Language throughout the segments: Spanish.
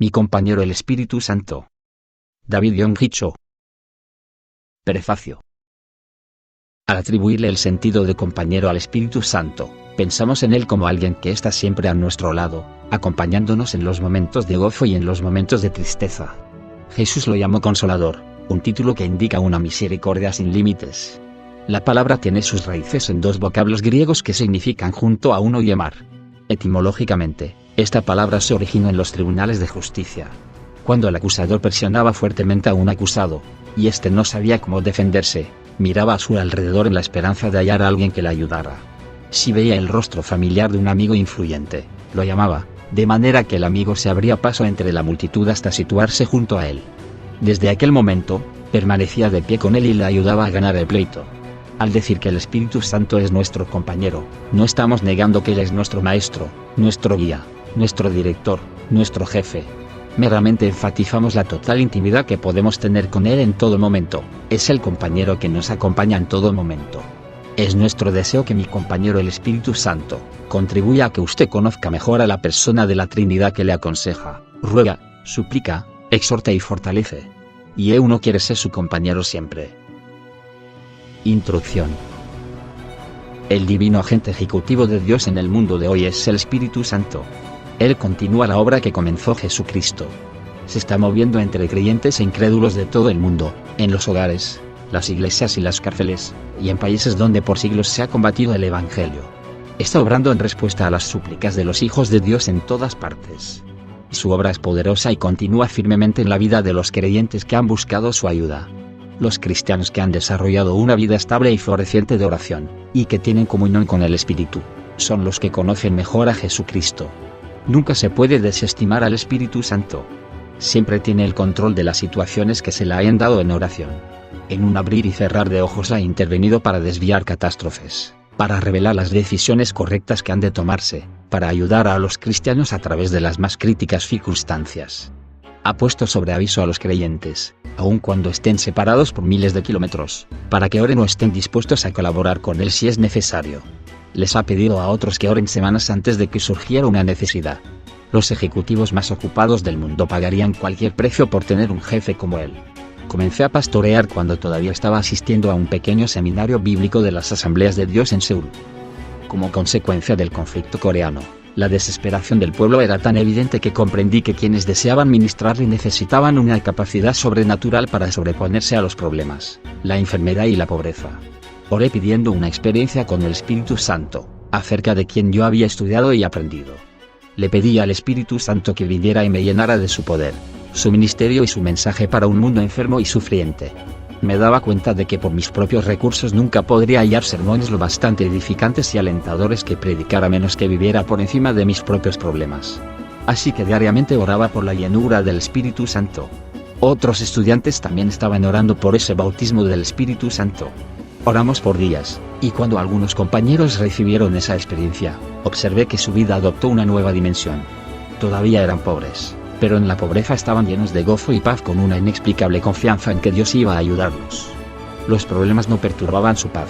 Mi compañero el Espíritu Santo. David Yonggi Cho. Prefacio. Al atribuirle el sentido de compañero al Espíritu Santo, pensamos en él como alguien que está siempre a nuestro lado, acompañándonos en los momentos de gozo y en los momentos de tristeza. Jesús lo llamó Consolador, un título que indica una misericordia sin límites. La palabra tiene sus raíces en dos vocablos griegos que significan junto a uno y amar. Etimológicamente, esta palabra se originó en los tribunales de justicia. Cuando el acusador presionaba fuertemente a un acusado, y éste no sabía cómo defenderse, miraba a su alrededor en la esperanza de hallar a alguien que le ayudara. Si veía el rostro familiar de un amigo influyente, lo llamaba, de manera que el amigo se abría paso entre la multitud hasta situarse junto a él. Desde aquel momento, permanecía de pie con él y le ayudaba a ganar el pleito. Al decir que el Espíritu Santo es nuestro compañero, no estamos negando que Él es nuestro maestro, nuestro guía, nuestro director, nuestro jefe. Meramente enfatizamos la total intimidad que podemos tener con Él en todo momento. Es el compañero que nos acompaña en todo momento. Es nuestro deseo que mi compañero el Espíritu Santo contribuya a que usted conozca mejor a la persona de la Trinidad que le aconseja, ruega, suplica, exhorta y fortalece. Y uno quiere ser su compañero siempre. Introducción. El divino agente ejecutivo de Dios en el mundo de hoy es el Espíritu Santo. Él continúa la obra que comenzó Jesucristo. Se está moviendo entre creyentes e incrédulos de todo el mundo, en los hogares, las iglesias y las cárceles, y en países donde por siglos se ha combatido el Evangelio. Está obrando en respuesta a las súplicas de los hijos de Dios en todas partes. Su obra es poderosa y continúa firmemente en la vida de los creyentes que han buscado su ayuda. Los cristianos que han desarrollado una vida estable y floreciente de oración, y que tienen comunión con el Espíritu, son los que conocen mejor a Jesucristo. Nunca se puede desestimar al Espíritu Santo. Siempre tiene el control de las situaciones que se le hayan dado en oración. En un abrir y cerrar de ojos ha intervenido para desviar catástrofes, para revelar las decisiones correctas que han de tomarse, para ayudar a los cristianos a través de las más críticas circunstancias. Ha puesto sobre aviso a los creyentes, aun cuando estén separados por miles de kilómetros, para que oren o estén dispuestos a colaborar con Él si es necesario. Les ha pedido a otros que oren semanas antes de que surgiera una necesidad. Los ejecutivos más ocupados del mundo pagarían cualquier precio por tener un jefe como él. Comencé a pastorear cuando todavía estaba asistiendo a un pequeño seminario bíblico de las Asambleas de Dios en Seúl. Como consecuencia del conflicto coreano, la desesperación del pueblo era tan evidente que comprendí que quienes deseaban ministrarle necesitaban una capacidad sobrenatural para sobreponerse a los problemas, la enfermedad y la pobreza. Oré pidiendo una experiencia con el Espíritu Santo, acerca de quien yo había estudiado y aprendido. Le pedí al Espíritu Santo que viniera y me llenara de su poder, su ministerio y su mensaje para un mundo enfermo y sufriente. Me daba cuenta de que por mis propios recursos nunca podría hallar sermones lo bastante edificantes y alentadores que predicara menos que viviera por encima de mis propios problemas. Así que diariamente oraba por la llenura del Espíritu Santo. Otros estudiantes también estaban orando por ese bautismo del Espíritu Santo. Oramos por días, y cuando algunos compañeros recibieron esa experiencia, observé que su vida adoptó una nueva dimensión. Todavía eran pobres, pero en la pobreza estaban llenos de gozo y paz con una inexplicable confianza en que Dios iba a ayudarlos. Los problemas no perturbaban su paz.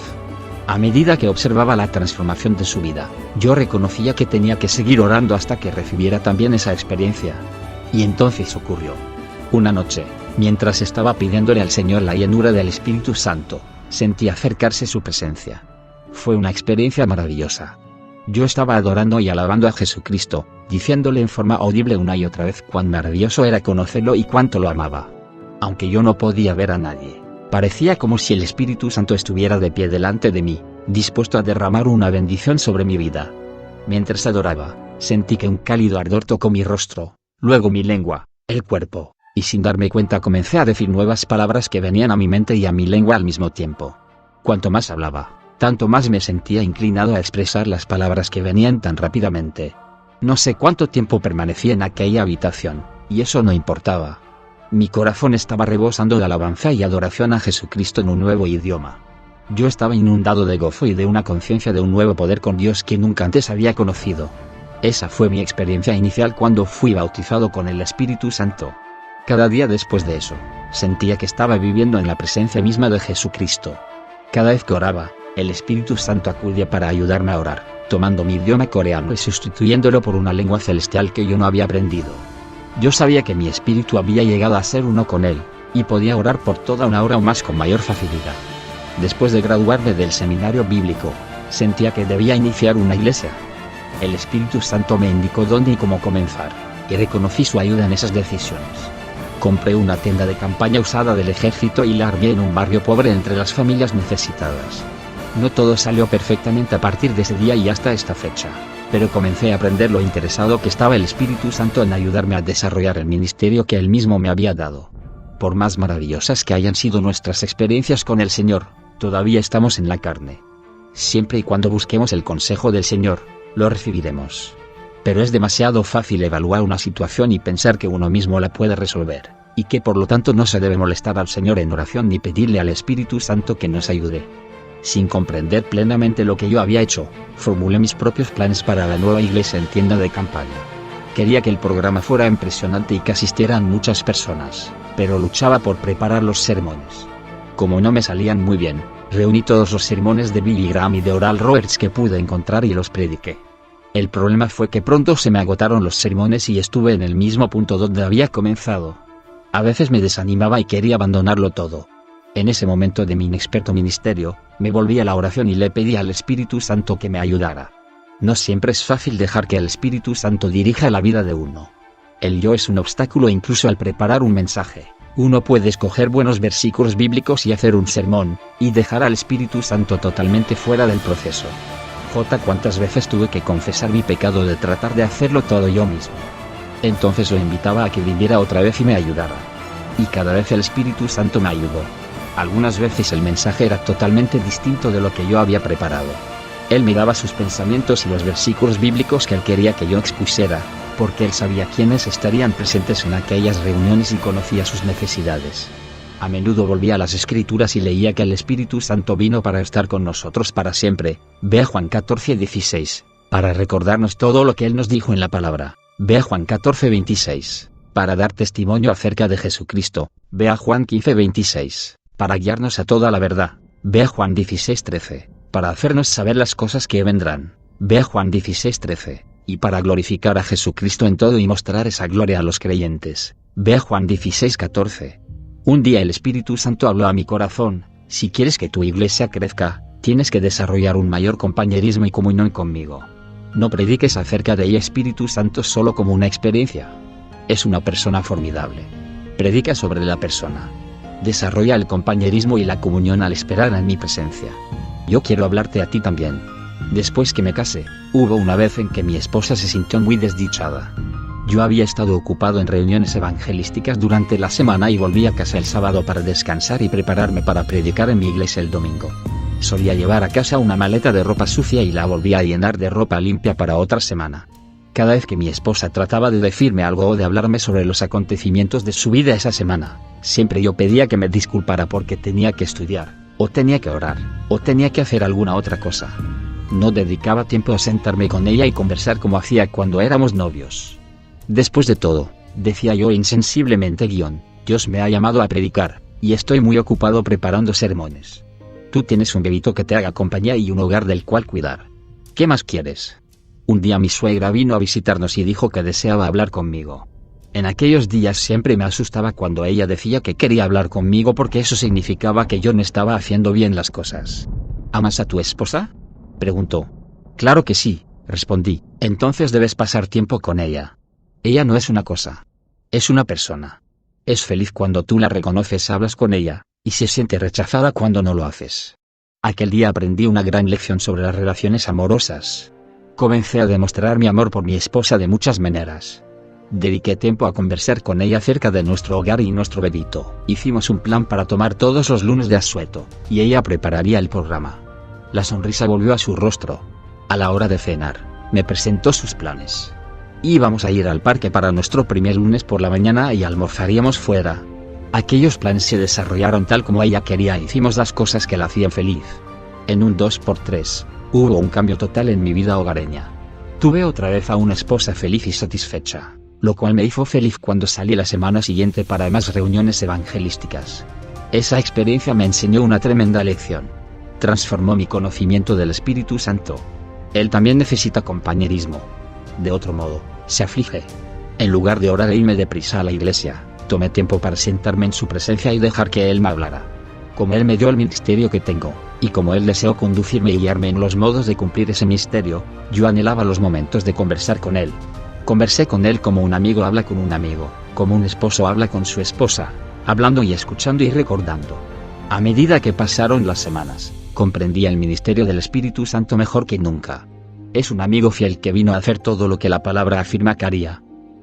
A medida que observaba la transformación de su vida, yo reconocía que tenía que seguir orando hasta que recibiera también esa experiencia. Y entonces ocurrió. Una noche, mientras estaba pidiéndole al Señor la llenura del Espíritu Santo, sentí acercarse su presencia. Fue una experiencia maravillosa. Yo estaba adorando y alabando a Jesucristo, diciéndole en forma audible una y otra vez cuán maravilloso era conocerlo y cuánto lo amaba. Aunque yo no podía ver a nadie, parecía como si el Espíritu Santo estuviera de pie delante de mí, dispuesto a derramar una bendición sobre mi vida. Mientras adoraba, sentí que un cálido ardor tocó mi rostro, luego mi lengua, el cuerpo, y sin darme cuenta comencé a decir nuevas palabras que venían a mi mente y a mi lengua al mismo tiempo. Cuanto más hablaba, tanto más me sentía inclinado a expresar las palabras que venían tan rápidamente. No sé cuánto tiempo permanecí en aquella habitación, y eso no importaba. Mi corazón estaba rebosando de alabanza y adoración a Jesucristo en un nuevo idioma. Yo estaba inundado de gozo y de una conciencia de un nuevo poder con Dios que nunca antes había conocido. Esa fue mi experiencia inicial cuando fui bautizado con el Espíritu Santo. Cada día después de eso, sentía que estaba viviendo en la presencia misma de Jesucristo. Cada vez que oraba, el Espíritu Santo acudía para ayudarme a orar, tomando mi idioma coreano y sustituyéndolo por una lengua celestial que yo no había aprendido. Yo sabía que mi espíritu había llegado a ser uno con él, y podía orar por toda una hora o más con mayor facilidad. Después de graduarme del seminario bíblico, sentía que debía iniciar una iglesia. El Espíritu Santo me indicó dónde y cómo comenzar, y reconocí su ayuda en esas decisiones. Compré una tienda de campaña usada del ejército y la armé en un barrio pobre entre las familias necesitadas. No todo salió perfectamente a partir de ese día y hasta esta fecha, pero comencé a aprender lo interesado que estaba el Espíritu Santo en ayudarme a desarrollar el ministerio que Él mismo me había dado. Por más maravillosas que hayan sido nuestras experiencias con el Señor, todavía estamos en la carne. Siempre y cuando busquemos el consejo del Señor, lo recibiremos. Pero es demasiado fácil evaluar una situación y pensar que uno mismo la puede resolver, y que por lo tanto no se debe molestar al Señor en oración ni pedirle al Espíritu Santo que nos ayude. Sin comprender plenamente lo que yo había hecho, formulé mis propios planes para la nueva iglesia en tienda de campaña. Quería que el programa fuera impresionante y que asistieran muchas personas, pero luchaba por preparar los sermones. Como no me salían muy bien, reuní todos los sermones de Billy Graham y de Oral Roberts que pude encontrar y los prediqué. El problema fue que pronto se me agotaron los sermones y estuve en el mismo punto donde había comenzado. A veces me desanimaba y quería abandonarlo todo. En ese momento de mi inexperto ministerio, me volví a la oración y le pedí al Espíritu Santo que me ayudara. No siempre es fácil dejar que el Espíritu Santo dirija la vida de uno. El yo es un obstáculo incluso al preparar un mensaje. Uno puede escoger buenos versículos bíblicos y hacer un sermón, y dejar al Espíritu Santo totalmente fuera del proceso. ¿Cuántas veces tuve que confesar mi pecado de tratar de hacerlo todo yo mismo? Entonces lo invitaba a que viniera otra vez y me ayudara. Y cada vez el Espíritu Santo me ayudó. Algunas veces el mensaje era totalmente distinto de lo que yo había preparado. Él me daba sus pensamientos y los versículos bíblicos que él quería que yo expusiera, porque él sabía quiénes estarían presentes en aquellas reuniones y conocía sus necesidades. A menudo volvía a las Escrituras y leía que el Espíritu Santo vino para estar con nosotros para siempre. Ve Juan 14:16, para recordarnos todo lo que Él nos dijo en la palabra. Ve Juan 14:26, para dar testimonio acerca de Jesucristo. Ve Juan 15:26, para guiarnos a toda la verdad. Ve Juan 16:13, para hacernos saber las cosas que vendrán. Ve Juan 16:13, y para glorificar a Jesucristo en todo y mostrar esa gloria a los creyentes. Ve Juan 16:14. Un día el Espíritu Santo habló a mi corazón: si quieres que tu iglesia crezca, tienes que desarrollar un mayor compañerismo y comunión conmigo. No prediques acerca de ella, Espíritu Santo, solo como una experiencia. Es una persona formidable. Predica sobre la persona. Desarrolla el compañerismo y la comunión al esperar en mi presencia. Yo quiero hablarte a ti también. Después que me casé, hubo una vez en que mi esposa se sintió muy desdichada. Yo había estado ocupado en reuniones evangelísticas durante la semana y volví a casa el sábado para descansar y prepararme para predicar en mi iglesia el domingo. Solía llevar a casa una maleta de ropa sucia y la volvía a llenar de ropa limpia para otra semana. Cada vez que mi esposa trataba de decirme algo o de hablarme sobre los acontecimientos de su vida esa semana, siempre yo pedía que me disculpara porque tenía que estudiar, o tenía que orar, o tenía que hacer alguna otra cosa. No dedicaba tiempo a sentarme con ella y conversar como hacía cuando éramos novios. Después de todo, decía yo insensiblemente, Dios me ha llamado a predicar, y estoy muy ocupado preparando sermones. Tú tienes un bebito que te haga compañía y un hogar del cual cuidar. ¿Qué más quieres? Un día mi suegra vino a visitarnos y dijo que deseaba hablar conmigo. En aquellos días siempre me asustaba cuando ella decía que quería hablar conmigo porque eso significaba que yo no estaba haciendo bien las cosas. ¿Amas a tu esposa?, preguntó. Claro que sí, respondí. Entonces debes pasar tiempo con ella. Ella no es una cosa. Es una persona. Es feliz cuando tú la reconoces, hablas con ella, y se siente rechazada cuando no lo haces. Aquel día aprendí una gran lección sobre las relaciones amorosas. Comencé a demostrar mi amor por mi esposa de muchas maneras. Dediqué tiempo a conversar con ella acerca de nuestro hogar y nuestro bebito. Hicimos un plan para tomar todos los lunes de asueto, y ella prepararía el programa. La sonrisa volvió a su rostro. A la hora de cenar, me presentó sus planes. Íbamos a ir al parque para nuestro primer lunes por la mañana y almorzaríamos fuera. Aquellos planes se desarrollaron tal como ella quería e hicimos las cosas que la hacían feliz. En un 2x3, hubo un cambio total en mi vida hogareña. Tuve otra vez a una esposa feliz y satisfecha, lo cual me hizo feliz cuando salí la semana siguiente para más reuniones evangelísticas. Esa experiencia me enseñó una tremenda lección. Transformó mi conocimiento del Espíritu Santo. Él también necesita compañerismo. De otro modo, se aflige. En lugar de orar e irme deprisa a la iglesia, tomé tiempo para sentarme en su presencia y dejar que Él me hablara. Como Él me dio el ministerio que tengo, y como Él deseó conducirme y guiarme en los modos de cumplir ese misterio, yo anhelaba los momentos de conversar con Él. Conversé con Él como un amigo habla con un amigo, como un esposo habla con su esposa, hablando y escuchando y recordando. A medida que pasaron las semanas, comprendía el ministerio del Espíritu Santo mejor que nunca. Es un amigo fiel que vino a hacer todo lo que la palabra afirma que haría.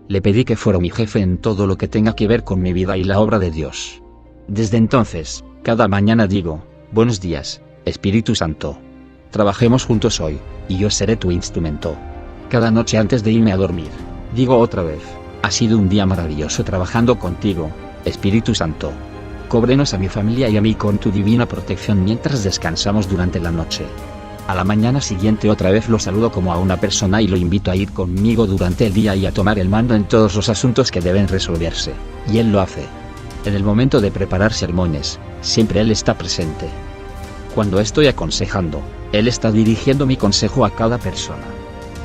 Le pedí que fuera mi jefe en todo lo que tenga que ver con mi vida y la obra de Dios. Desde entonces, cada mañana digo, buenos días, Espíritu Santo. Trabajemos juntos hoy, y yo seré tu instrumento. Cada noche antes de irme a dormir, digo otra vez, ha sido un día maravilloso trabajando contigo, Espíritu Santo. Cóbrenos a mi familia y a mí con tu divina protección mientras descansamos durante la noche. A la mañana siguiente otra vez lo saludo como a una persona y lo invito a ir conmigo durante el día y a tomar el mando en todos los asuntos que deben resolverse, y él lo hace. En el momento de preparar sermones, siempre él está presente. Cuando estoy aconsejando, él está dirigiendo mi consejo a cada persona.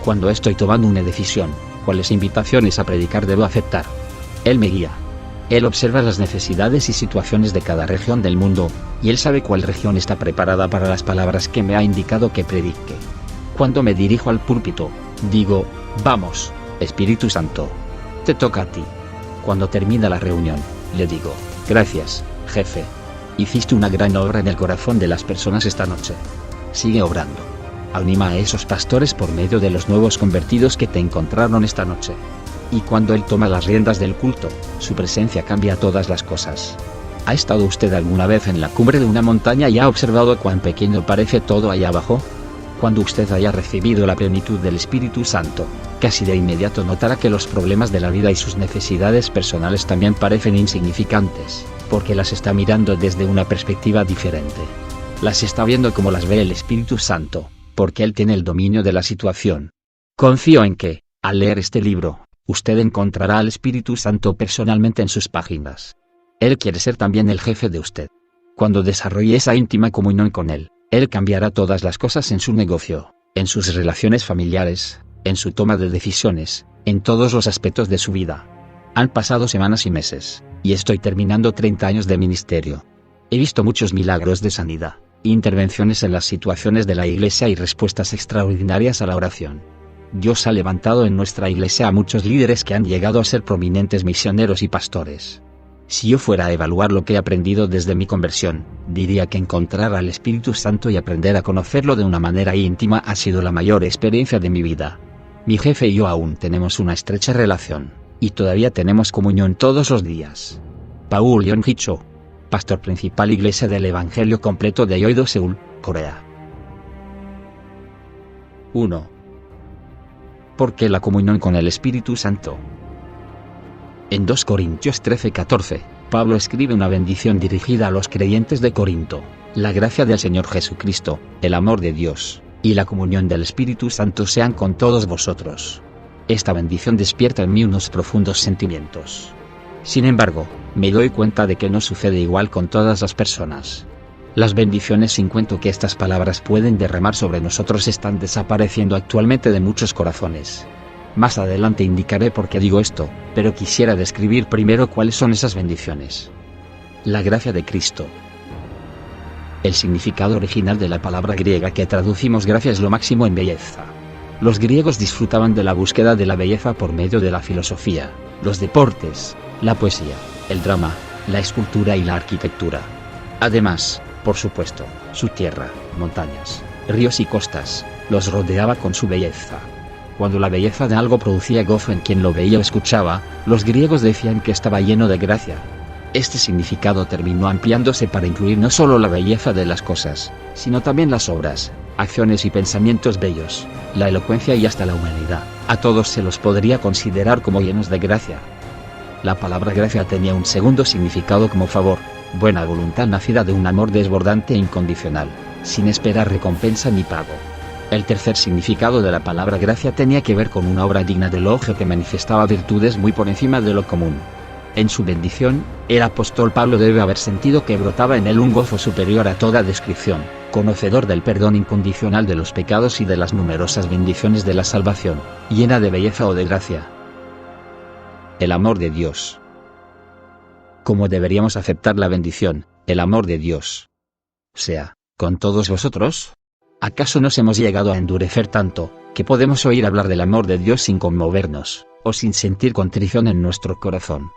Cuando estoy tomando una decisión, cuáles invitaciones a predicar debo aceptar, él me guía. Él observa las necesidades y situaciones de cada región del mundo, y él sabe cuál región está preparada para las palabras que me ha indicado que predique. Cuando me dirijo al púlpito, digo, vamos, Espíritu Santo. Te toca a ti. Cuando termina la reunión, le digo, gracias, jefe. Hiciste una gran obra en el corazón de las personas esta noche. Sigue obrando. Anima a esos pastores por medio de los nuevos convertidos que te encontraron esta noche. Y cuando él toma las riendas del culto, su presencia cambia todas las cosas. ¿Ha estado usted alguna vez en la cumbre de una montaña y ha observado cuán pequeño parece todo allá abajo? Cuando usted haya recibido la plenitud del Espíritu Santo, casi de inmediato notará que los problemas de la vida y sus necesidades personales también parecen insignificantes, porque las está mirando desde una perspectiva diferente. Las está viendo como las ve el Espíritu Santo, porque Él tiene el dominio de la situación. Confío en que, al leer este libro, usted encontrará al Espíritu Santo personalmente en sus páginas. Él quiere ser también el jefe de usted. Cuando desarrolle esa íntima comunión con Él, Él cambiará todas las cosas en su negocio, en sus relaciones familiares, en su toma de decisiones, en todos los aspectos de su vida. Han pasado semanas y meses, y estoy terminando 30 años de ministerio. He visto muchos milagros de sanidad, intervenciones en las situaciones de la iglesia y respuestas extraordinarias a la oración. Dios ha levantado en nuestra iglesia a muchos líderes que han llegado a ser prominentes misioneros y pastores. Si yo fuera a evaluar lo que he aprendido desde mi conversión, diría que encontrar al Espíritu Santo y aprender a conocerlo de una manera íntima ha sido la mayor experiencia de mi vida. Mi jefe y yo aún tenemos una estrecha relación, y todavía tenemos comunión todos los días. Paul Yong-Hee, pastor principal Iglesia del Evangelio Completo de Yeouido, Seúl, Corea. 1. ¿Por qué la comunión con el Espíritu Santo? En 2 Corintios 13:14, Pablo escribe una bendición dirigida a los creyentes de Corinto: la gracia del Señor Jesucristo, el amor de Dios, y la comunión del Espíritu Santo sean con todos vosotros. Esta bendición despierta en mí unos profundos sentimientos. Sin embargo, me doy cuenta de que no sucede igual con todas las personas. Las bendiciones sin cuento que estas palabras pueden derramar sobre nosotros están desapareciendo actualmente de muchos corazones. Más adelante indicaré por qué digo esto, pero quisiera describir primero cuáles son esas bendiciones. La gracia de Cristo. El significado original de la palabra griega que traducimos gracia es lo máximo en belleza. Los griegos disfrutaban de la búsqueda de la belleza por medio de la filosofía, los deportes, la poesía, el drama, la escultura y la arquitectura. Además, por supuesto, su tierra, montañas, ríos y costas, los rodeaba con su belleza. Cuando la belleza de algo producía gozo en quien lo veía o escuchaba, los griegos decían que estaba lleno de gracia. Este significado terminó ampliándose para incluir no solo la belleza de las cosas, sino también las obras, acciones y pensamientos bellos, la elocuencia y hasta la humanidad. A todos se los podría considerar como llenos de gracia. La palabra gracia tenía un segundo significado como favor, buena voluntad nacida de un amor desbordante e incondicional, sin esperar recompensa ni pago. El tercer significado de la palabra gracia tenía que ver con una obra digna de elogio que manifestaba virtudes muy por encima de lo común. En su bendición, el apóstol Pablo debe haber sentido que brotaba en él un gozo superior a toda descripción, conocedor del perdón incondicional de los pecados y de las numerosas bendiciones de la salvación, llena de belleza o de gracia. el amor de Dios. ¿Cómo deberíamos aceptar la bendición, el amor de Dios sea con todos vosotros? ¿Acaso nos hemos llegado a endurecer tanto, que podemos oír hablar del amor de Dios sin conmovernos, o sin sentir contrición en nuestro corazón?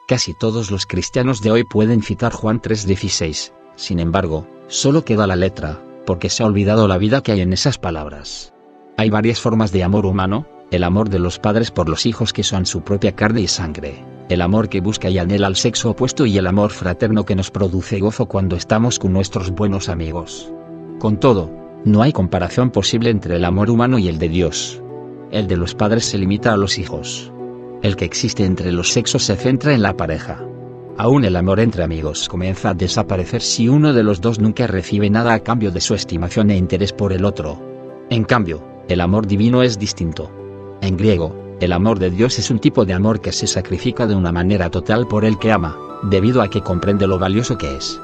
Casi todos los cristianos de hoy pueden citar Juan 3:16, sin embargo, solo queda la letra, porque se ha olvidado la vida que hay en esas palabras. Hay varias formas de amor humano: el amor de los padres por los hijos que son su propia carne y sangre, el amor que busca y anhela al sexo opuesto y el amor fraterno que nos produce gozo cuando estamos con nuestros buenos amigos. Con todo, no hay comparación posible entre el amor humano y el de Dios. El de los padres se limita a los hijos. El que existe entre los sexos se centra en la pareja. Aún el amor entre amigos comienza a desaparecer si uno de los dos nunca recibe nada a cambio de su estimación e interés por el otro. En cambio, el amor divino es distinto. En griego, el amor de Dios es un tipo de amor que se sacrifica de una manera total por el que ama, debido a que comprende lo valioso que es.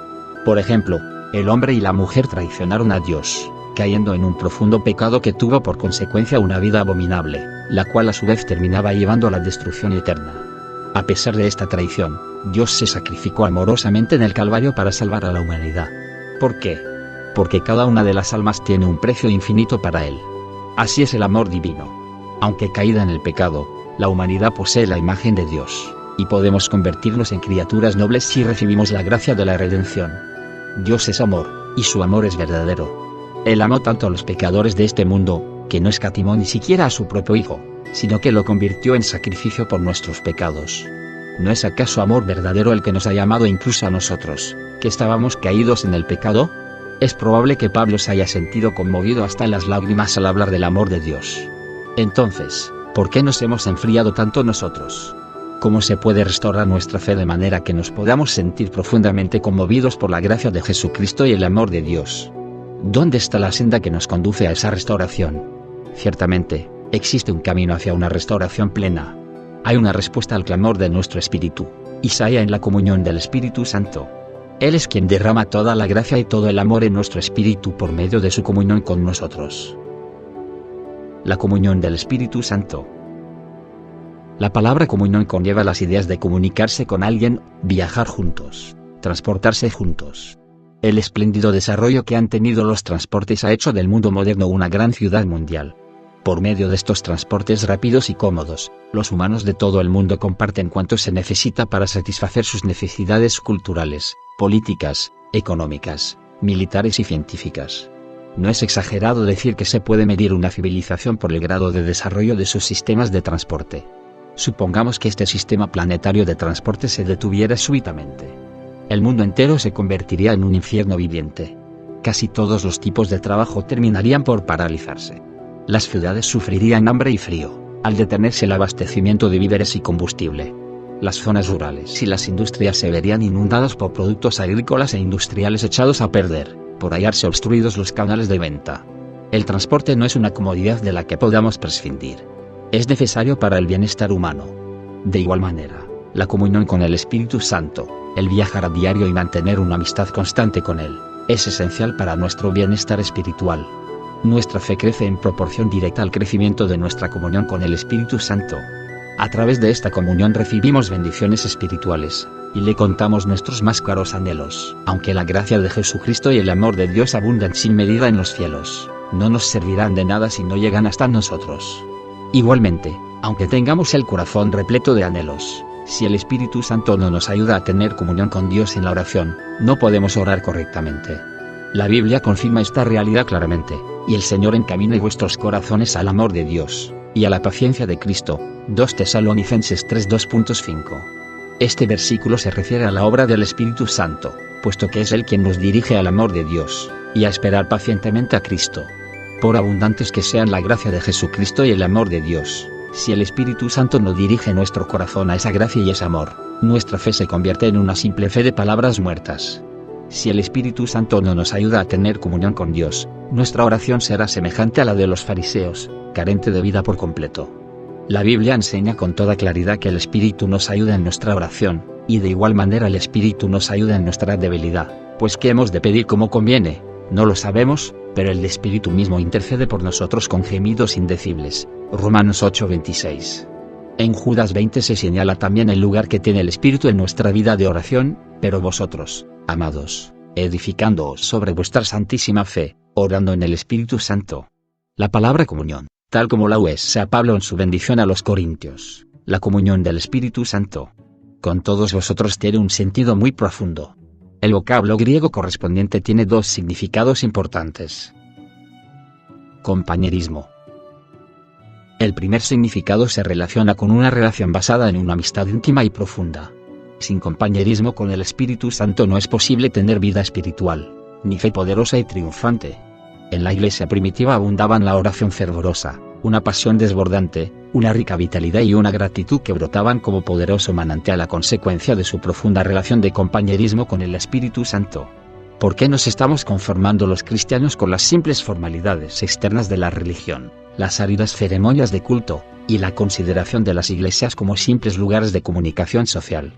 Por ejemplo, el hombre y la mujer traicionaron a Dios, cayendo en un profundo pecado que tuvo por consecuencia una vida abominable, la cual a su vez terminaba llevando a la destrucción eterna. A pesar de esta traición, Dios se sacrificó amorosamente en el Calvario para salvar a la humanidad. ¿Por qué? Porque cada una de las almas tiene un precio infinito para Él. Así es el amor divino. Aunque caída en el pecado, la humanidad posee la imagen de Dios, y podemos convertirnos en criaturas nobles si recibimos la gracia de la redención. Dios es amor, y su amor es verdadero. Él amó tanto a los pecadores de este mundo, que no escatimó ni siquiera a su propio Hijo, sino que lo convirtió en sacrificio por nuestros pecados. ¿No es acaso amor verdadero el que nos ha llamado incluso a nosotros, que estábamos caídos en el pecado? Es probable que Pablo se haya sentido conmovido hasta en las lágrimas al hablar del amor de Dios. Entonces, ¿por qué nos hemos enfriado tanto nosotros? ¿Cómo se puede restaurar nuestra fe de manera que nos podamos sentir profundamente conmovidos por la gracia de Jesucristo y el amor de Dios? ¿Dónde está la senda que nos conduce a esa restauración? Ciertamente, existe un camino hacia una restauración plena. Hay una respuesta al clamor de nuestro espíritu, y se halla en la comunión del Espíritu Santo. Él es quien derrama toda la gracia y todo el amor en nuestro espíritu por medio de su comunión con nosotros. La comunión del Espíritu Santo. La palabra comunión conlleva las ideas de comunicarse con alguien, viajar juntos, transportarse juntos. El espléndido desarrollo que han tenido los transportes ha hecho del mundo moderno una gran ciudad mundial. Por medio de estos transportes rápidos y cómodos, los humanos de todo el mundo comparten cuanto se necesita para satisfacer sus necesidades culturales, políticas, económicas, militares y científicas. No es exagerado decir que se puede medir una civilización por el grado de desarrollo de sus sistemas de transporte. Supongamos que este sistema planetario de transporte se detuviera súbitamente. El mundo entero se convertiría en un infierno viviente. Casi todos los tipos de trabajo terminarían por paralizarse. Las ciudades sufrirían hambre y frío, al detenerse el abastecimiento de víveres y combustible. Las zonas rurales y las industrias se verían inundadas por productos agrícolas e industriales echados a perder, por hallarse obstruidos los canales de venta. El transporte no es una comodidad de la que podamos prescindir. Es necesario para el bienestar humano. De igual manera, la comunión con el Espíritu Santo, el viajar a diario y mantener una amistad constante con Él, es esencial para nuestro bienestar espiritual. Nuestra fe crece en proporción directa al crecimiento de nuestra comunión con el Espíritu Santo. A través de esta comunión recibimos bendiciones espirituales, y le contamos nuestros más caros anhelos. Aunque la gracia de Jesucristo y el amor de Dios abundan sin medida en los cielos, no nos servirán de nada si no llegan hasta nosotros. Igualmente, aunque tengamos el corazón repleto de anhelos, si el Espíritu Santo no nos ayuda a tener comunión con Dios en la oración, no podemos orar correctamente. La Biblia confirma esta realidad claramente, y el Señor encamine vuestros corazones al amor de Dios, y a la paciencia de Cristo. 2 Tesalonicenses 3:2.5. Este versículo se refiere a la obra del Espíritu Santo, puesto que es Él quien nos dirige al amor de Dios, y a esperar pacientemente a Cristo. Por abundantes que sean la gracia de Jesucristo y el amor de Dios, si el Espíritu Santo no dirige nuestro corazón a esa gracia y ese amor, nuestra fe se convierte en una simple fe de palabras muertas. Si el Espíritu Santo no nos ayuda a tener comunión con Dios, nuestra oración será semejante a la de los fariseos, carente de vida por completo. La Biblia enseña con toda claridad que el Espíritu nos ayuda en nuestra oración, y de igual manera el Espíritu nos ayuda en nuestra debilidad, pues ¿qué hemos de pedir como conviene? No lo sabemos, pero el Espíritu mismo intercede por nosotros con gemidos indecibles. Romanos 8:26. En Judas 20 se señala también el lugar que tiene el Espíritu en nuestra vida de oración, pero vosotros, amados, edificándoos sobre vuestra santísima fe, orando en el Espíritu Santo. La palabra comunión, tal como la usa Pablo en su bendición a los Corintios, la comunión del Espíritu Santo, con todos vosotros tiene un sentido muy profundo. El vocablo griego correspondiente tiene dos significados importantes. Compañerismo. El primer significado se relaciona con una relación basada en una amistad íntima y profunda. Sin compañerismo con el Espíritu Santo no es posible tener vida espiritual, ni fe poderosa y triunfante. En la iglesia primitiva abundaban la oración fervorosa, una pasión desbordante, una rica vitalidad y una gratitud que brotaban como poderoso manantial a consecuencia de su profunda relación de compañerismo con el Espíritu Santo. ¿Por qué nos estamos conformando los cristianos con las simples formalidades externas de la religión, las áridas ceremonias de culto, y la consideración de las iglesias como simples lugares de comunicación social?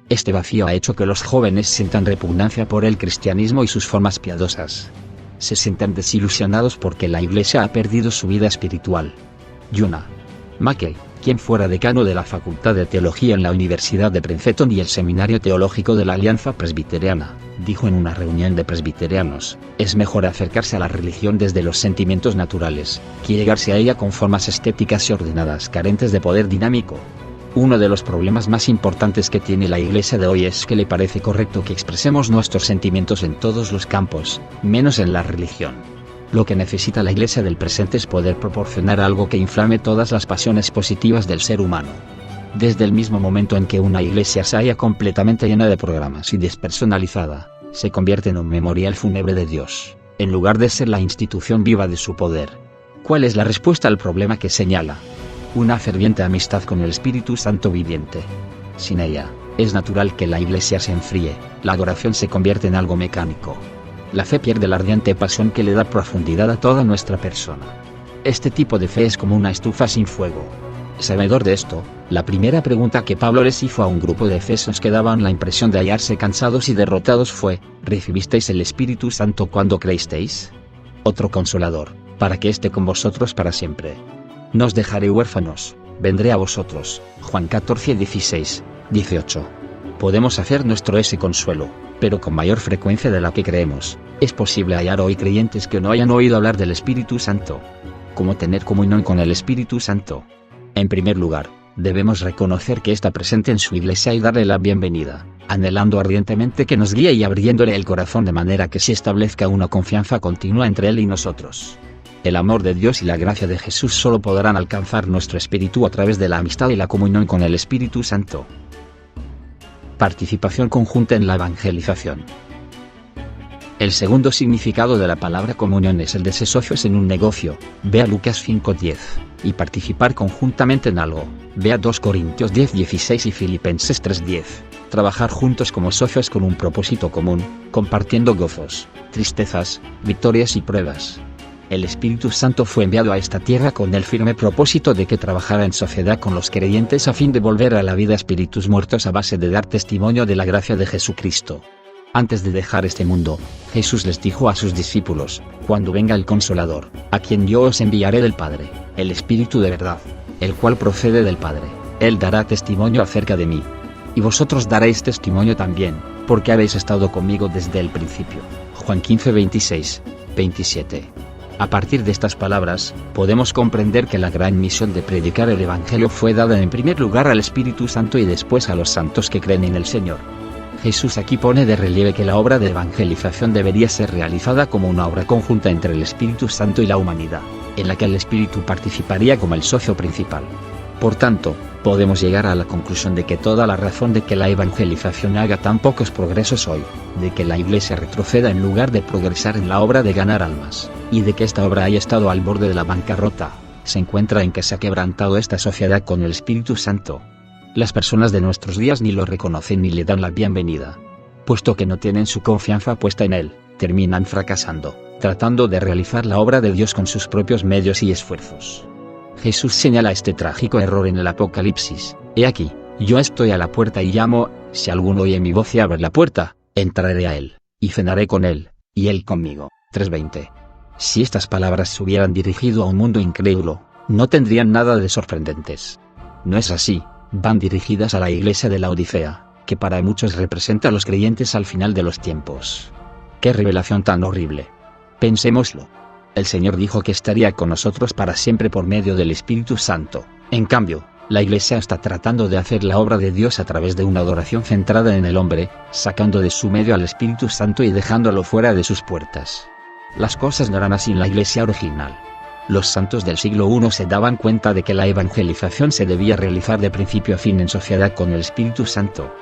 Este vacío ha hecho que los jóvenes sientan repugnancia por el cristianismo y sus formas piadosas. Se sienten desilusionados porque la iglesia ha perdido su vida espiritual. Yuna Mackey, quien fuera decano de la Facultad de Teología en la Universidad de Princeton y el Seminario Teológico de la Alianza Presbiteriana, dijo en una reunión de presbiterianos: es mejor acercarse a la religión desde los sentimientos naturales, que llegarse a ella con formas estéticas y ordenadas carentes de poder dinámico. Uno de los problemas más importantes que tiene la iglesia de hoy es que le parece correcto que expresemos nuestros sentimientos en todos los campos, menos en la religión. Lo que necesita la iglesia del presente es poder proporcionar algo que inflame todas las pasiones positivas del ser humano. Desde el mismo momento en que una iglesia se halla completamente llena de programas y despersonalizada, se convierte en un memorial fúnebre de Dios, en lugar de ser la institución viva de su poder. ¿Cuál es la respuesta al problema que señala? Una ferviente amistad con el Espíritu Santo viviente. Sin ella, es natural que la iglesia se enfríe, la adoración se convierte en algo mecánico. La fe pierde la ardiente pasión que le da profundidad a toda nuestra persona. Este tipo de fe es como una estufa sin fuego. Sabedor de esto, la primera pregunta que Pablo les hizo a un grupo de efesios que daban la impresión de hallarse cansados y derrotados fue: ¿recibisteis el Espíritu Santo cuando creísteis? Otro consolador, para que esté con vosotros para siempre. No os dejaré huérfanos, vendré a vosotros. Juan 14, 16, 18. Podemos hacer nuestro ese consuelo, pero con mayor frecuencia de la que creemos. Es posible hallar hoy creyentes que no hayan oído hablar del Espíritu Santo. ¿Cómo tener comunión con el Espíritu Santo? En primer lugar, debemos reconocer que está presente en su iglesia y darle la bienvenida, anhelando ardientemente que nos guíe y abriéndole el corazón de manera que se establezca una confianza continua entre Él y nosotros. El amor de Dios y la gracia de Jesús solo podrán alcanzar nuestro espíritu a través de la amistad y la comunión con el Espíritu Santo. Participación conjunta en la evangelización. El segundo significado de la palabra comunión es el de ser socios en un negocio, vea Lucas 5:10, y participar conjuntamente en algo, vea 2 Corintios 10:16 y Filipenses 3:10, trabajar juntos como socios con un propósito común, compartiendo gozos, tristezas, victorias y pruebas. El Espíritu Santo fue enviado a esta tierra con el firme propósito de que trabajara en sociedad con los creyentes a fin de volver a la vida espíritus muertos a base de dar testimonio de la gracia de Jesucristo. Antes de dejar este mundo, Jesús les dijo a sus discípulos: cuando venga el Consolador, a quien yo os enviaré del Padre, el Espíritu de verdad, el cual procede del Padre, Él dará testimonio acerca de mí. Y vosotros daréis testimonio también, porque habéis estado conmigo desde el principio. Juan 15, 26, 27. A partir de estas palabras, podemos comprender que la gran misión de predicar el Evangelio fue dada en primer lugar al Espíritu Santo y después a los santos que creen en el Señor. Jesús aquí pone de relieve que la obra de evangelización debería ser realizada como una obra conjunta entre el Espíritu Santo y la humanidad, en la que el Espíritu participaría como el socio principal. Por tanto, podemos llegar a la conclusión de que toda la razón de que la evangelización haga tan pocos progresos hoy, de que la Iglesia retroceda en lugar de progresar en la obra de ganar almas, y de que esta obra haya estado al borde de la bancarrota, se encuentra en que se ha quebrantado esta sociedad con el Espíritu Santo. Las personas de nuestros días ni lo reconocen ni le dan la bienvenida. Puesto que no tienen su confianza puesta en Él, terminan fracasando, tratando de realizar la obra de Dios con sus propios medios y esfuerzos. Jesús señala este trágico error en el Apocalipsis: he aquí, yo estoy a la puerta y llamo, si alguno oye mi voz y abre la puerta, entraré a él, y cenaré con él, y él conmigo. 3:20. Si estas palabras se hubieran dirigido a un mundo incrédulo, no tendrían nada de sorprendentes. No es así, van dirigidas a la iglesia de Laodicea, que para muchos representa a los creyentes al final de los tiempos. ¡Qué revelación tan horrible! Pensémoslo. El Señor dijo que estaría con nosotros para siempre por medio del Espíritu Santo. En cambio, la iglesia está tratando de hacer la obra de Dios a través de una adoración centrada en el hombre, sacando de su medio al Espíritu Santo y dejándolo fuera de sus puertas. Las cosas no eran así en la iglesia original. Los santos del siglo I se daban cuenta de que la evangelización se debía realizar de principio a fin en sociedad con el Espíritu Santo.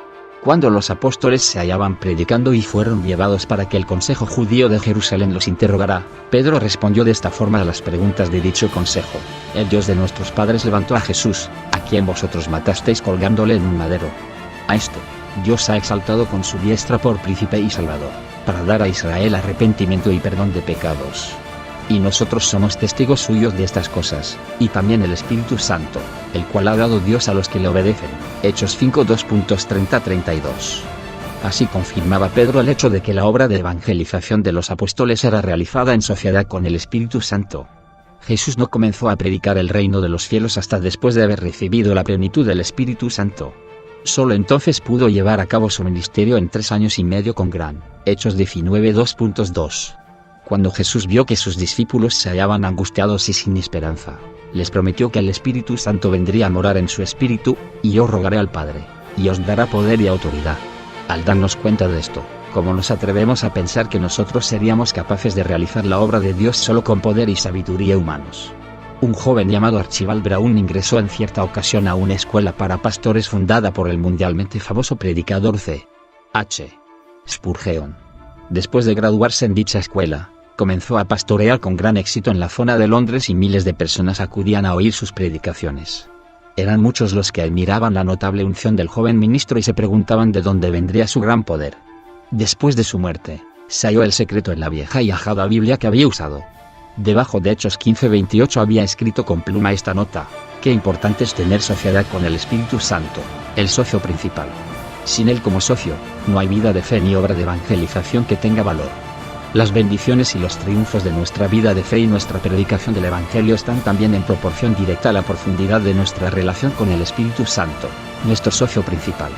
Cuando los apóstoles se hallaban predicando y fueron llevados para que el consejo judío de Jerusalén los interrogara, Pedro respondió de esta forma a las preguntas de dicho consejo: el Dios de nuestros padres levantó a Jesús, a quien vosotros matasteis colgándole en un madero. A este, Dios ha exaltado con su diestra por príncipe y salvador, para dar a Israel arrepentimiento y perdón de pecados. Y nosotros somos testigos suyos de estas cosas, y también el Espíritu Santo, el cual ha dado Dios a los que le obedecen. Hechos 5:2.30-32. Así confirmaba Pedro el hecho de que la obra de evangelización de los apóstoles era realizada en sociedad con el Espíritu Santo. Jesús no comenzó a predicar el reino de los cielos hasta después de haber recibido la plenitud del Espíritu Santo. Solo entonces pudo llevar a cabo su ministerio en 3 años y medio con gran. Hechos 19:2.2. Cuando Jesús vio que sus discípulos se hallaban angustiados y sin esperanza, les prometió que el Espíritu Santo vendría a morar en su espíritu, y yo rogaré al Padre, y os dará poder y autoridad. Al darnos cuenta de esto, ¿cómo nos atrevemos a pensar que nosotros seríamos capaces de realizar la obra de Dios solo con poder y sabiduría humanos? Un joven llamado Archibald Brown ingresó en cierta ocasión a una escuela para pastores fundada por el mundialmente famoso predicador C. H. Spurgeon. Después de graduarse en dicha escuela, comenzó a pastorear con gran éxito en la zona de Londres y miles de personas acudían a oír sus predicaciones. Eran muchos los que admiraban la notable unción del joven ministro y se preguntaban de dónde vendría su gran poder. Después de su muerte, se halló el secreto en la vieja y ajada Biblia que había usado. Debajo de Hechos 15:28 había escrito con pluma esta nota: qué importante es tener sociedad con el Espíritu Santo, el socio principal. Sin él como socio, no hay vida de fe ni obra de evangelización que tenga valor. Las bendiciones y los triunfos de nuestra vida de fe y nuestra predicación del Evangelio están también en proporción directa a la profundidad de nuestra relación con el Espíritu Santo, nuestro socio principal.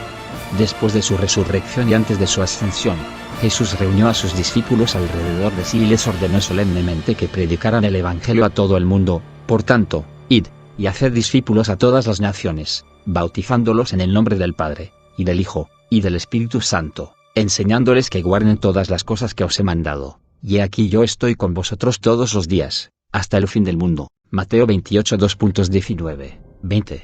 Después de su resurrección y antes de su ascensión, Jesús reunió a sus discípulos alrededor de sí y les ordenó solemnemente que predicaran el Evangelio a todo el mundo. Por tanto, id, y haced discípulos a todas las naciones, bautizándolos en el nombre del Padre, y del Hijo, y del Espíritu Santo, enseñándoles que guarden todas las cosas que os he mandado, y he aquí yo estoy con vosotros todos los días, hasta el fin del mundo. Mateo 28:2.19-20.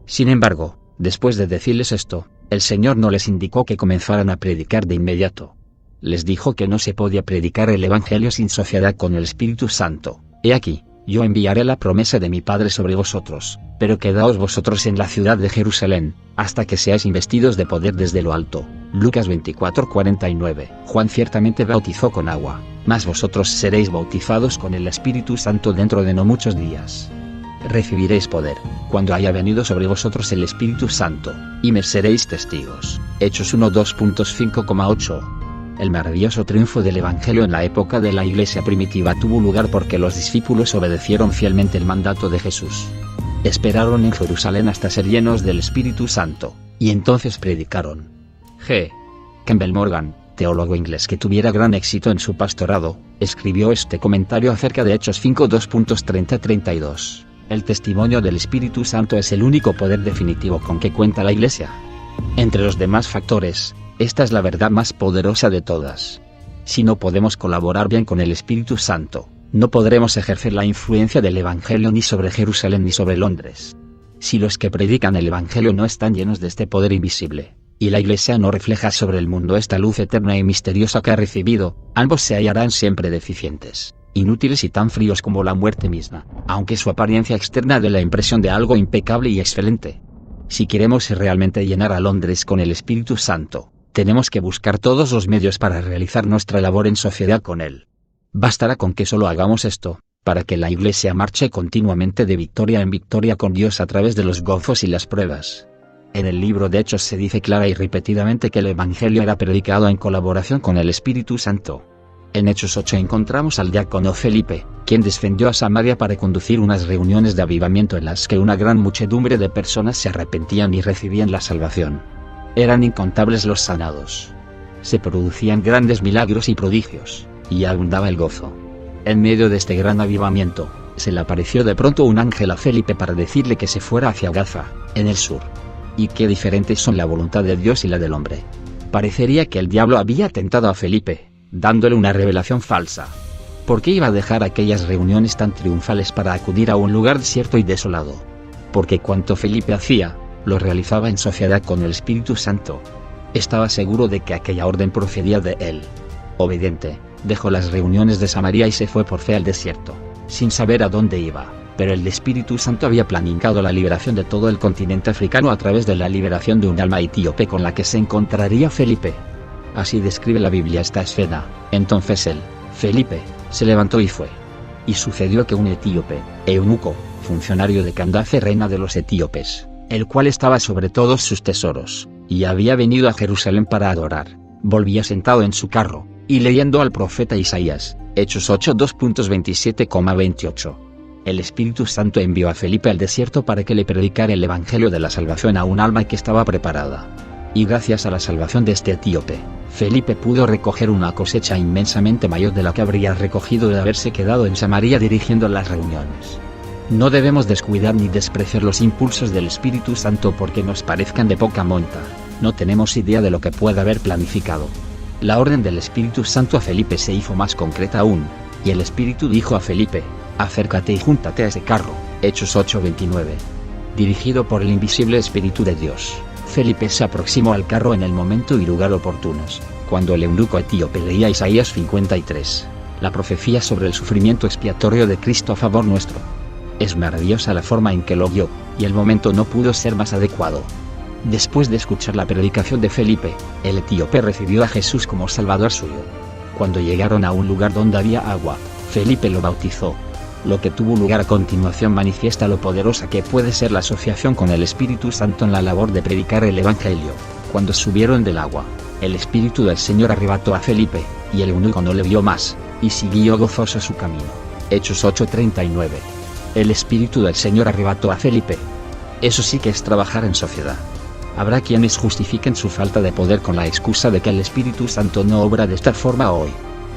Sin embargo, después de decirles esto, el Señor no les indicó que comenzaran a predicar de inmediato. Les dijo que no se podía predicar el Evangelio sin sociedad con el Espíritu Santo. He aquí, yo enviaré la promesa de mi Padre sobre vosotros, pero quedaos vosotros en la ciudad de Jerusalén, hasta que seáis investidos de poder desde lo alto. Lucas 24:49. Juan ciertamente bautizó con agua, mas vosotros seréis bautizados con el Espíritu Santo dentro de no muchos días. Recibiréis poder, cuando haya venido sobre vosotros el Espíritu Santo, y me seréis testigos. Hechos 1:2.5,8. El maravilloso triunfo del Evangelio en la época de la Iglesia primitiva tuvo lugar porque los discípulos obedecieron fielmente el mandato de Jesús. Esperaron en Jerusalén hasta ser llenos del Espíritu Santo, y entonces predicaron. G. Campbell Morgan, teólogo inglés que tuviera gran éxito en su pastorado, escribió este comentario acerca de Hechos 5:2.30-32. El testimonio del Espíritu Santo es el único poder definitivo con que cuenta la Iglesia. Entre los demás factores, esta es la verdad más poderosa de todas. Si no podemos colaborar bien con el Espíritu Santo, no podremos ejercer la influencia del Evangelio ni sobre Jerusalén ni sobre Londres. Si los que predican el Evangelio no están llenos de este poder invisible, y la Iglesia no refleja sobre el mundo esta luz eterna y misteriosa que ha recibido, ambos se hallarán siempre deficientes, inútiles y tan fríos como la muerte misma, aunque su apariencia externa dé la impresión de algo impecable y excelente. Si queremos realmente llenar a Londres con el Espíritu Santo, tenemos que buscar todos los medios para realizar nuestra labor en sociedad con Él. Bastará con que solo hagamos esto, para que la Iglesia marche continuamente de victoria en victoria con Dios a través de los gozos y las pruebas. En el libro de Hechos se dice clara y repetidamente que el Evangelio era predicado en colaboración con el Espíritu Santo. En Hechos 8 encontramos al diácono Felipe, quien descendió a Samaria para conducir unas reuniones de avivamiento en las que una gran muchedumbre de personas se arrepentían y recibían la salvación. Eran incontables los sanados. Se producían grandes milagros y prodigios, y abundaba el gozo. En medio de este gran avivamiento, se le apareció de pronto un ángel a Felipe para decirle que se fuera hacia Gaza, en el sur. Y qué diferentes son la voluntad de Dios y la del hombre. Parecería que el diablo había tentado a Felipe, dándole una revelación falsa. ¿Por qué iba a dejar aquellas reuniones tan triunfales para acudir a un lugar desierto y desolado? Porque cuanto Felipe hacía, lo realizaba en sociedad con el Espíritu Santo. Estaba seguro de que aquella orden procedía de él. Obediente, dejó las reuniones de Samaria y se fue por fe al desierto, sin saber a dónde iba, pero el Espíritu Santo había planificado la liberación de todo el continente africano a través de la liberación de un alma etíope con la que se encontraría Felipe. Así describe la Biblia esta escena. Entonces él, Felipe, se levantó y fue. Y sucedió que un etíope, eunuco, funcionario de Candace, reina de los etíopes, el cual estaba sobre todos sus tesoros, y había venido a Jerusalén para adorar, volvía sentado en su carro, y leyendo al profeta Isaías, Hechos 8 2.27,28. El Espíritu Santo envió a Felipe al desierto para que le predicara el evangelio de la salvación a un alma que estaba preparada. Y gracias a la salvación de este etíope, Felipe pudo recoger una cosecha inmensamente mayor de la que habría recogido de haberse quedado en Samaria dirigiendo las reuniones. No debemos descuidar ni despreciar los impulsos del Espíritu Santo porque nos parezcan de poca monta. No tenemos idea de lo que pueda haber planificado. La orden del Espíritu Santo a Felipe se hizo más concreta aún, y el Espíritu dijo a Felipe: acércate y júntate a ese carro. Hechos 8:29. Dirigido por el invisible Espíritu de Dios, Felipe se aproximó al carro en el momento y lugar oportunos, cuando el eunuco etíope leía Isaías 53, la profecía sobre el sufrimiento expiatorio de Cristo a favor nuestro. Es maravillosa la forma en que lo guió, y el momento no pudo ser más adecuado. Después de escuchar la predicación de Felipe, el etíope recibió a Jesús como Salvador suyo. Cuando llegaron a un lugar donde había agua, Felipe lo bautizó. Lo que tuvo lugar a continuación manifiesta lo poderosa que puede ser la asociación con el Espíritu Santo en la labor de predicar el Evangelio. Cuando subieron del agua, el Espíritu del Señor arrebató a Felipe, y el eunuco no le vio más, y siguió gozoso su camino. Hechos 8:39. El Espíritu del Señor arrebató a Felipe. Eso sí que es trabajar en sociedad. Habrá quienes justifiquen su falta de poder con la excusa de que el Espíritu Santo no obra de esta forma hoy.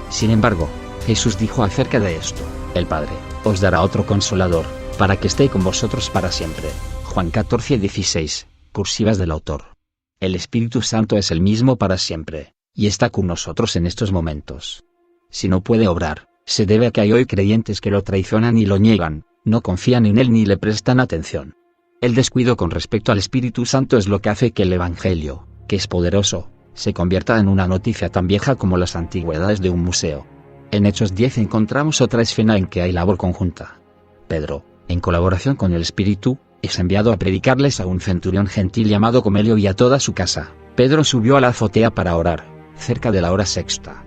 Sin embargo, Jesús dijo acerca de esto: el Padre os dará otro Consolador, para que esté con vosotros para siempre. Juan 14:16, cursivas del autor. El Espíritu Santo es el mismo para siempre, y está con nosotros en estos momentos. Si no puede obrar, se debe a que hay hoy creyentes que lo traicionan y lo niegan, no confían en él ni le prestan atención. El descuido con respecto al Espíritu Santo es lo que hace que el Evangelio, que es poderoso, se convierta en una noticia tan vieja como las antigüedades de un museo. En Hechos 10 encontramos otra escena en que hay labor conjunta. Pedro, en colaboración con el Espíritu, es enviado a predicarles a un centurión gentil llamado Cornelio y a toda su casa. Pedro subió a la azotea para orar, cerca de la hora sexta.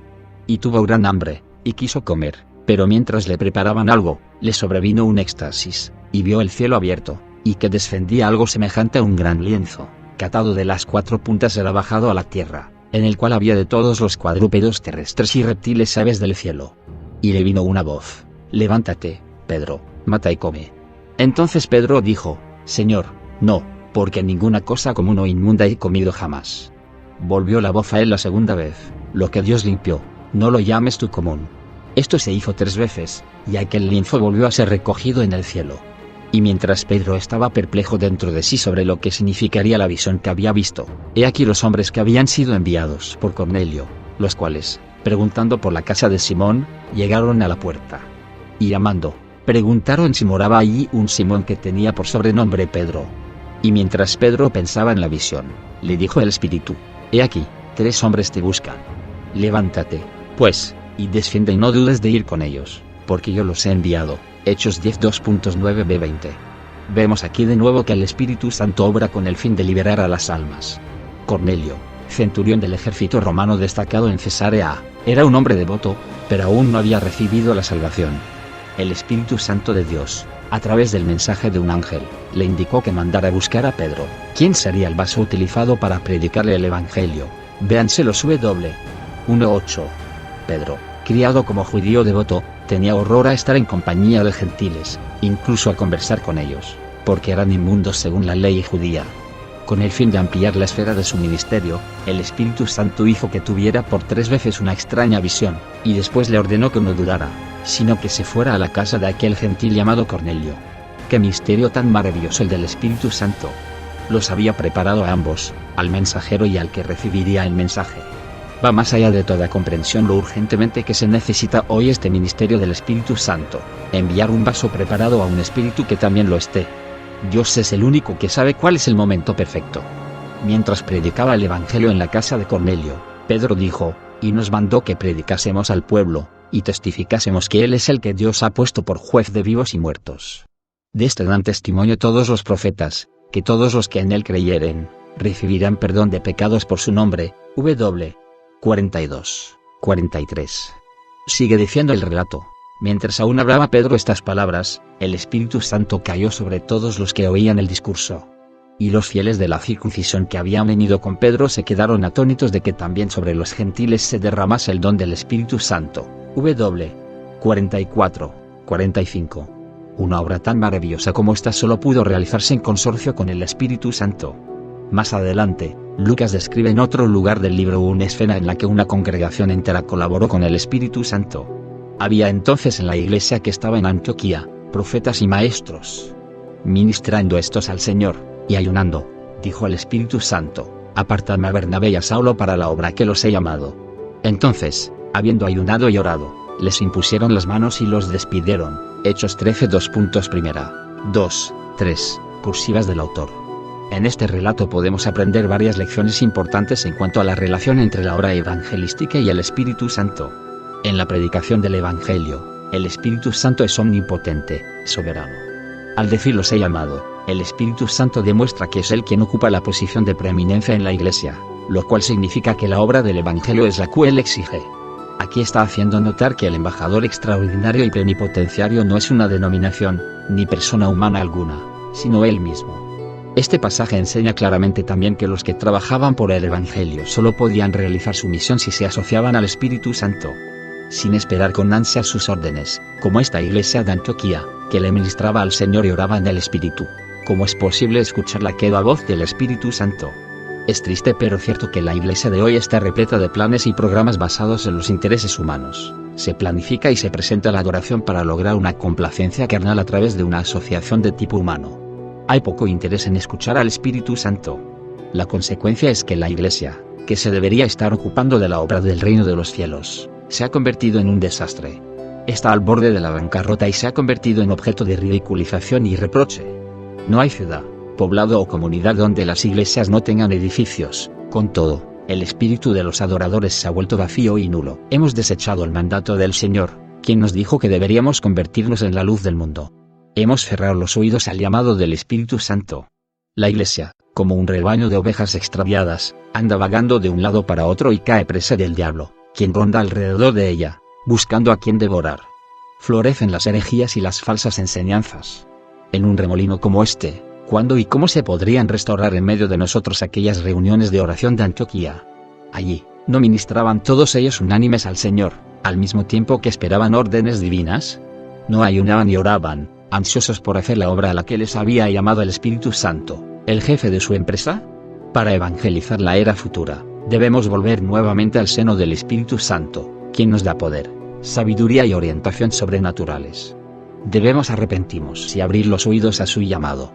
Y tuvo gran hambre, y quiso comer, pero mientras le preparaban algo, le sobrevino un éxtasis, y vio el cielo abierto, y que descendía algo semejante a un gran lienzo, que atado de las 4 puntas era bajado a la tierra, en el cual había de todos los cuadrúpedos terrestres y reptiles aves del cielo. Y le vino una voz: levántate, Pedro, mata y come. Entonces Pedro dijo: Señor, no, porque ninguna cosa común o inmunda he comido jamás. Volvió la voz a él la segunda vez: lo que Dios limpió, no lo llames tú común. Esto se hizo 3 veces, y aquel lienzo volvió a ser recogido en el cielo. Y mientras Pedro estaba perplejo dentro de sí sobre lo que significaría la visión que había visto, he aquí los hombres que habían sido enviados por Cornelio, los cuales, preguntando por la casa de Simón, llegaron a la puerta. Y llamando, preguntaron si moraba allí un Simón que tenía por sobrenombre Pedro. Y mientras Pedro pensaba en la visión, le dijo el Espíritu: he aquí, 3 hombres te buscan. Levántate, pues, y desciende y no dudes de ir con ellos, porque yo los he enviado. Hechos 10 2.9b20. Vemos aquí de nuevo que el Espíritu Santo obra con el fin de liberar a las almas. Cornelio, centurión del ejército romano destacado en Cesarea, era un hombre devoto, pero aún no había recibido la salvación. El Espíritu Santo de Dios, a través del mensaje de un ángel, le indicó que mandara a buscar a Pedro, quien sería el vaso utilizado para predicarle el Evangelio. Véanse los W. 1:8. Pedro, Criado como judío devoto, tenía horror a estar en compañía de gentiles, incluso a conversar con ellos, porque eran inmundos según la ley judía. Con el fin de ampliar la esfera de su ministerio, el Espíritu Santo hizo que tuviera por 3 veces una extraña visión, y después le ordenó que no dudara, sino que se fuera a la casa de aquel gentil llamado Cornelio. ¡Qué misterio tan maravilloso el del Espíritu Santo! Los había preparado a ambos, al mensajero y al que recibiría el mensaje. Va más allá de toda comprensión lo urgentemente que se necesita hoy este ministerio del Espíritu Santo, enviar un vaso preparado a un espíritu que también lo esté. Dios es el único que sabe cuál es el momento perfecto. Mientras predicaba el Evangelio en la casa de Cornelio, Pedro dijo, y nos mandó que predicásemos al pueblo, y testificásemos que Él es el que Dios ha puesto por juez de vivos y muertos. De este dan testimonio todos los profetas, que todos los que en Él creyeren, recibirán perdón de pecados por su nombre. 42, 43. Sigue diciendo el relato. Mientras aún hablaba Pedro estas palabras, el Espíritu Santo cayó sobre todos los que oían el discurso. Y los fieles de la circuncisión que habían venido con Pedro se quedaron atónitos de que también sobre los gentiles se derramase el don del Espíritu Santo. 44, 45. Una obra tan maravillosa como esta solo pudo realizarse en consorcio con el Espíritu Santo. Más adelante, Lucas describe en otro lugar del libro una escena en la que una congregación entera colaboró con el Espíritu Santo. Había entonces en la iglesia que estaba en Antioquía, profetas y maestros. Ministrando estos al Señor, y ayunando, dijo el Espíritu Santo, apartadme a Bernabé y a Saulo para la obra que los he llamado. Entonces, habiendo ayunado y orado, les impusieron las manos y los despidieron. Hechos 13 2, 3, cursivas del autor. En este relato podemos aprender varias lecciones importantes en cuanto a la relación entre la obra evangelística y el Espíritu Santo. En la predicación del Evangelio, el Espíritu Santo es omnipotente, soberano. Al decir los he llamado, el Espíritu Santo demuestra que es Él quien ocupa la posición de preeminencia en la Iglesia, lo cual significa que la obra del Evangelio es la que Él exige. Aquí está haciendo notar que el embajador extraordinario y plenipotenciario no es una denominación, ni persona humana alguna, sino Él mismo. Este pasaje enseña claramente también que los que trabajaban por el Evangelio solo podían realizar su misión si se asociaban al Espíritu Santo, sin esperar con ansia sus órdenes, como esta iglesia de Antioquía, que le ministraba al Señor y oraba en el Espíritu. ¿Cómo es posible escuchar la queda voz del Espíritu Santo? Es triste pero cierto que la iglesia de hoy está repleta de planes y programas basados en los intereses humanos. Se planifica y se presenta la adoración para lograr una complacencia carnal a través de una asociación de tipo humano. Hay poco interés en escuchar al Espíritu Santo. La consecuencia es que la Iglesia, que se debería estar ocupando de la obra del reino de los cielos, se ha convertido en un desastre. Está al borde de la bancarrota y se ha convertido en objeto de ridiculización y reproche. No hay ciudad, poblado o comunidad donde las iglesias no tengan edificios. Con todo, el espíritu de los adoradores se ha vuelto vacío y nulo. Hemos desechado el mandato del Señor, quien nos dijo que deberíamos convertirnos en la luz del mundo. Hemos cerrado los oídos al llamado del Espíritu Santo. La Iglesia, como un rebaño de ovejas extraviadas, anda vagando de un lado para otro y cae presa del diablo, quien ronda alrededor de ella, buscando a quien devorar. Florecen las herejías y las falsas enseñanzas. En un remolino como este, ¿cuándo y cómo se podrían restaurar en medio de nosotros aquellas reuniones de oración de Antioquía? Allí, ¿no ministraban todos ellos unánimes al Señor, al mismo tiempo que esperaban órdenes divinas? ¿No ayunaban y oraban, ansiosos por hacer la obra a la que les había llamado el Espíritu Santo, el jefe de su empresa? Para evangelizar la era futura, debemos volver nuevamente al seno del Espíritu Santo, quien nos da poder, sabiduría y orientación sobrenaturales. Debemos arrepentirnos y abrir los oídos a su llamado.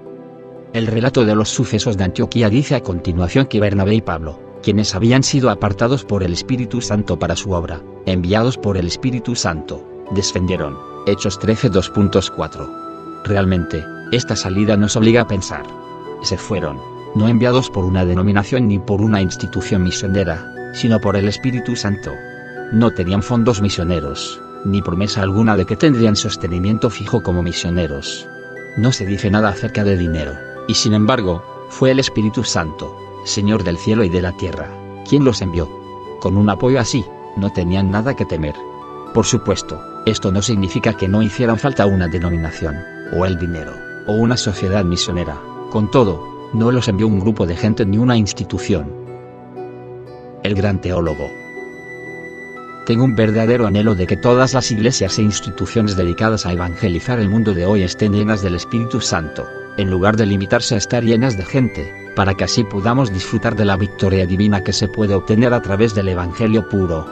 El relato de los sucesos de Antioquía dice a continuación que Bernabé y Pablo, quienes habían sido apartados por el Espíritu Santo para su obra, enviados por el Espíritu Santo, descendieron. Hechos 13 2.4. Realmente, esta salida nos obliga a pensar. Se fueron, no enviados por una denominación ni por una institución misionera, sino por el Espíritu Santo. No tenían fondos misioneros, ni promesa alguna de que tendrían sostenimiento fijo como misioneros. No se dice nada acerca de dinero, y sin embargo, fue el Espíritu Santo, Señor del cielo y de la tierra, quien los envió. Con un apoyo así, no tenían nada que temer. Por supuesto, esto no significa que no hicieran falta una denominación, o el dinero, o una sociedad misionera. Con todo, no los envió un grupo de gente ni una institución. El gran teólogo Tengo un verdadero anhelo de que todas las iglesias e instituciones dedicadas a evangelizar el mundo de hoy estén llenas del Espíritu Santo, en lugar de limitarse a estar llenas de gente, para que así podamos disfrutar de la victoria divina que se puede obtener a través del Evangelio puro.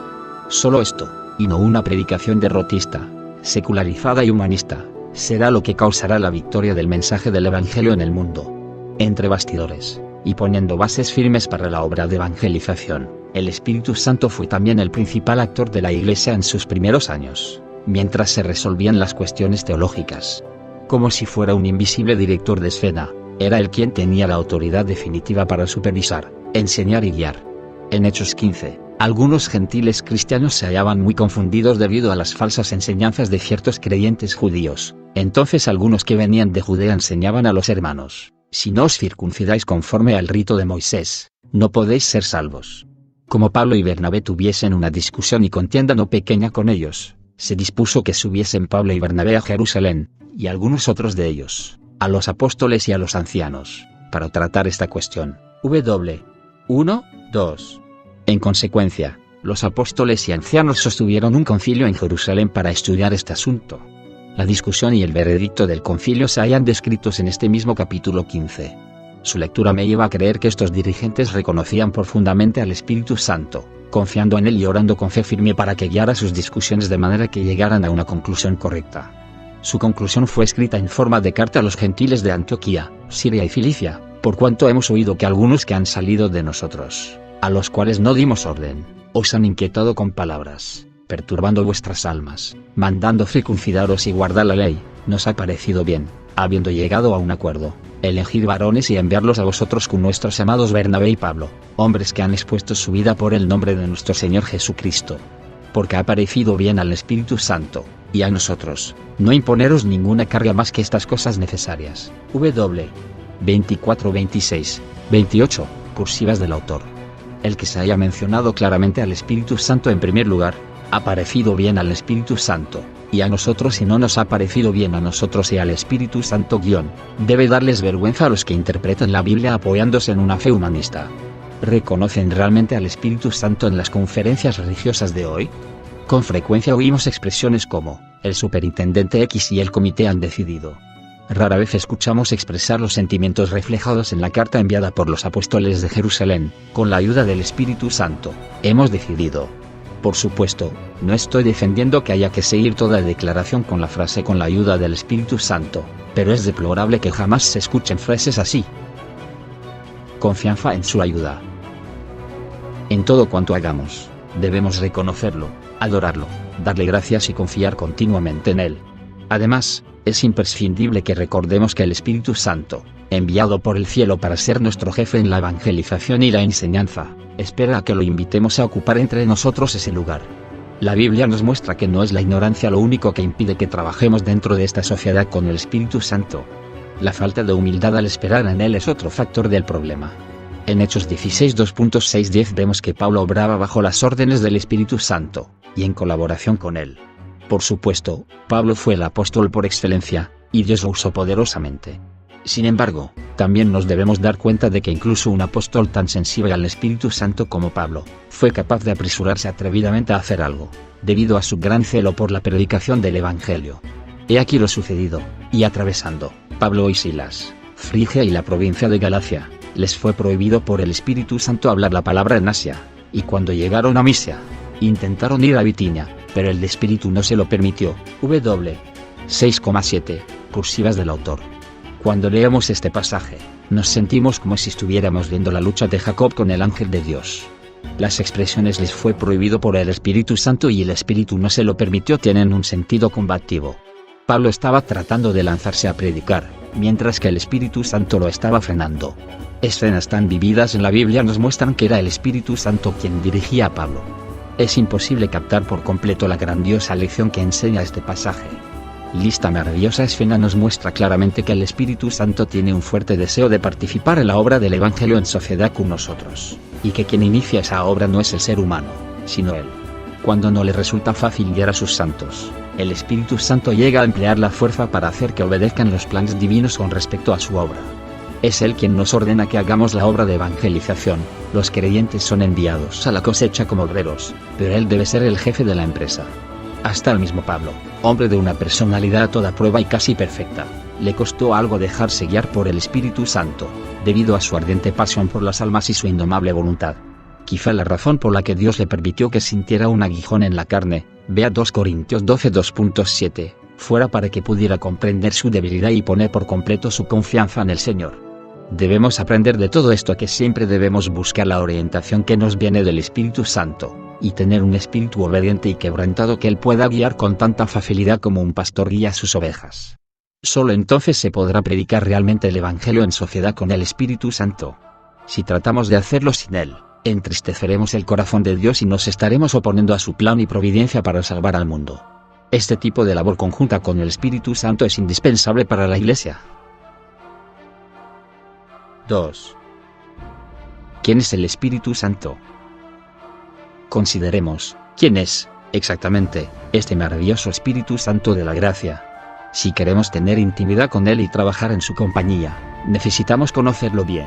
Solo esto, y no una predicación derrotista, secularizada y humanista, será lo que causará la victoria del mensaje del Evangelio en el mundo. Entre bastidores, y poniendo bases firmes para la obra de evangelización, el Espíritu Santo fue también el principal actor de la Iglesia en sus primeros años, mientras se resolvían las cuestiones teológicas. Como si fuera un invisible director de escena, era él quien tenía la autoridad definitiva para supervisar, enseñar y guiar. En Hechos 15, algunos gentiles cristianos se hallaban muy confundidos debido a las falsas enseñanzas de ciertos creyentes judíos. Entonces algunos que venían de Judea enseñaban a los hermanos: si no os circuncidáis conforme al rito de Moisés, no podéis ser salvos. Como Pablo y Bernabé tuviesen una discusión y contienda no pequeña con ellos, se dispuso que subiesen Pablo y Bernabé a Jerusalén, y algunos otros de ellos, a los apóstoles y a los ancianos, para tratar esta cuestión. 1, 2. En consecuencia, los apóstoles y ancianos sostuvieron un concilio en Jerusalén para estudiar este asunto. La discusión y el veredicto del concilio se hallan descritos en este mismo capítulo 15. Su lectura me lleva a creer que estos dirigentes reconocían profundamente al Espíritu Santo, confiando en él y orando con fe firme para que guiara sus discusiones de manera que llegaran a una conclusión correcta. Su conclusión fue escrita en forma de carta a los gentiles de Antioquía, Siria y Cilicia, por cuanto hemos oído que algunos que han salido de nosotros, a los cuales no dimos orden, os han inquietado con palabras, perturbando vuestras almas, mandando circuncidaros y guardar la ley. Nos ha parecido bien, habiendo llegado a un acuerdo, elegir varones y enviarlos a vosotros con nuestros amados Bernabé y Pablo, hombres que han expuesto su vida por el nombre de nuestro Señor Jesucristo. Porque ha parecido bien al Espíritu Santo, y a nosotros, no imponeros ninguna carga más que estas cosas necesarias. 24, 26, 28, cursivas del autor. El que se haya mencionado claramente al Espíritu Santo en primer lugar, ha parecido bien al Espíritu Santo, y a nosotros, y no nos ha parecido bien a nosotros y al Espíritu Santo debe darles vergüenza a los que interpretan la Biblia apoyándose en una fe humanista. ¿Reconocen realmente al Espíritu Santo en las conferencias religiosas de hoy? Con frecuencia oímos expresiones como, el superintendente X y el comité han decidido. Rara vez escuchamos expresar los sentimientos reflejados en la carta enviada por los apóstoles de Jerusalén: con la ayuda del Espíritu Santo, hemos decidido. Por supuesto, no estoy defendiendo que haya que seguir toda declaración con la frase "con la ayuda del Espíritu Santo", pero es deplorable que jamás se escuchen frases así. Confianza en su ayuda. En todo cuanto hagamos, debemos reconocerlo, adorarlo, darle gracias y confiar continuamente en él. Además, es imprescindible que recordemos que el Espíritu Santo, enviado por el cielo para ser nuestro jefe en la evangelización y la enseñanza, espera a que lo invitemos a ocupar entre nosotros ese lugar. La Biblia nos muestra que no es la ignorancia lo único que impide que trabajemos dentro de esta sociedad con el Espíritu Santo. La falta de humildad al esperar en él es otro factor del problema. En Hechos 16, 2.6-10 vemos que Pablo obraba bajo las órdenes del Espíritu Santo, y en colaboración con él. Por supuesto, Pablo fue el apóstol por excelencia, y Dios lo usó poderosamente. Sin embargo, también nos debemos dar cuenta de que incluso un apóstol tan sensible al Espíritu Santo como Pablo, fue capaz de apresurarse atrevidamente a hacer algo, debido a su gran celo por la predicación del Evangelio. He aquí lo sucedido, y atravesando, Pablo y Silas, Frigia y la provincia de Galacia, les fue prohibido por el Espíritu Santo hablar la palabra en Asia, y cuando llegaron a Misia, intentaron ir a Bitinia, pero el Espíritu no se lo permitió. 6,7, cursivas del autor. Cuando leemos este pasaje, nos sentimos como si estuviéramos viendo la lucha de Jacob con el ángel de Dios. Las expresiones "les fue prohibido por el Espíritu Santo" y "el Espíritu no se lo permitió" tienen un sentido combativo. Pablo estaba tratando de lanzarse a predicar, mientras que el Espíritu Santo lo estaba frenando. Escenas tan vividas en la Biblia nos muestran que era el Espíritu Santo quien dirigía a Pablo. Es imposible captar por completo la grandiosa lección que enseña este pasaje. Esta maravillosa escena nos muestra claramente que el Espíritu Santo tiene un fuerte deseo de participar en la obra del Evangelio en sociedad con nosotros, y que quien inicia esa obra no es el ser humano, sino él. Cuando no le resulta fácil guiar a sus santos, el Espíritu Santo llega a emplear la fuerza para hacer que obedezcan los planes divinos con respecto a su obra. Es Él quien nos ordena que hagamos la obra de evangelización. Los creyentes son enviados a la cosecha como obreros, pero Él debe ser el jefe de la empresa. Hasta el mismo Pablo, hombre de una personalidad a toda prueba y casi perfecta, le costó algo dejarse guiar por el Espíritu Santo, debido a su ardiente pasión por las almas y su indomable voluntad. Quizá la razón por la que Dios le permitió que sintiera un aguijón en la carne, vea 2 Corintios 12 2.7, fuera para que pudiera comprender su debilidad y poner por completo su confianza en el Señor. Debemos aprender de todo esto que siempre debemos buscar la orientación que nos viene del Espíritu Santo, y tener un espíritu obediente y quebrantado que Él pueda guiar con tanta facilidad como un pastor guía a sus ovejas. Solo entonces se podrá predicar realmente el Evangelio en sociedad con el Espíritu Santo. Si tratamos de hacerlo sin Él, entristeceremos el corazón de Dios y nos estaremos oponiendo a su plan y providencia para salvar al mundo. Este tipo de labor conjunta con el Espíritu Santo es indispensable para la Iglesia. 2. ¿Quién es el Espíritu Santo? Consideremos, ¿quién es, exactamente, este maravilloso Espíritu Santo de la gracia? Si queremos tener intimidad con Él y trabajar en su compañía, necesitamos conocerlo bien.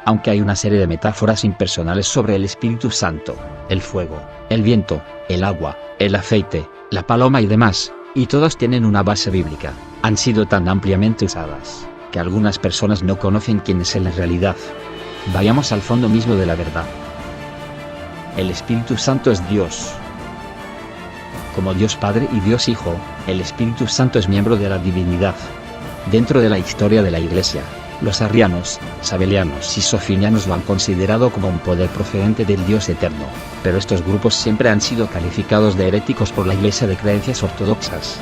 Aunque hay una serie de metáforas impersonales sobre el Espíritu Santo, el fuego, el viento, el agua, el aceite, la paloma y demás, y todas tienen una base bíblica, han sido tan ampliamente usadas, que algunas personas no conocen quién es Él en realidad. Vayamos al fondo mismo de la verdad. El Espíritu Santo es Dios. Como Dios Padre y Dios Hijo, el Espíritu Santo es miembro de la divinidad. Dentro de la historia de la Iglesia, los arrianos, sabelianos y socinianos lo han considerado como un poder procedente del Dios eterno, pero estos grupos siempre han sido calificados de heréticos por la Iglesia de creencias ortodoxas.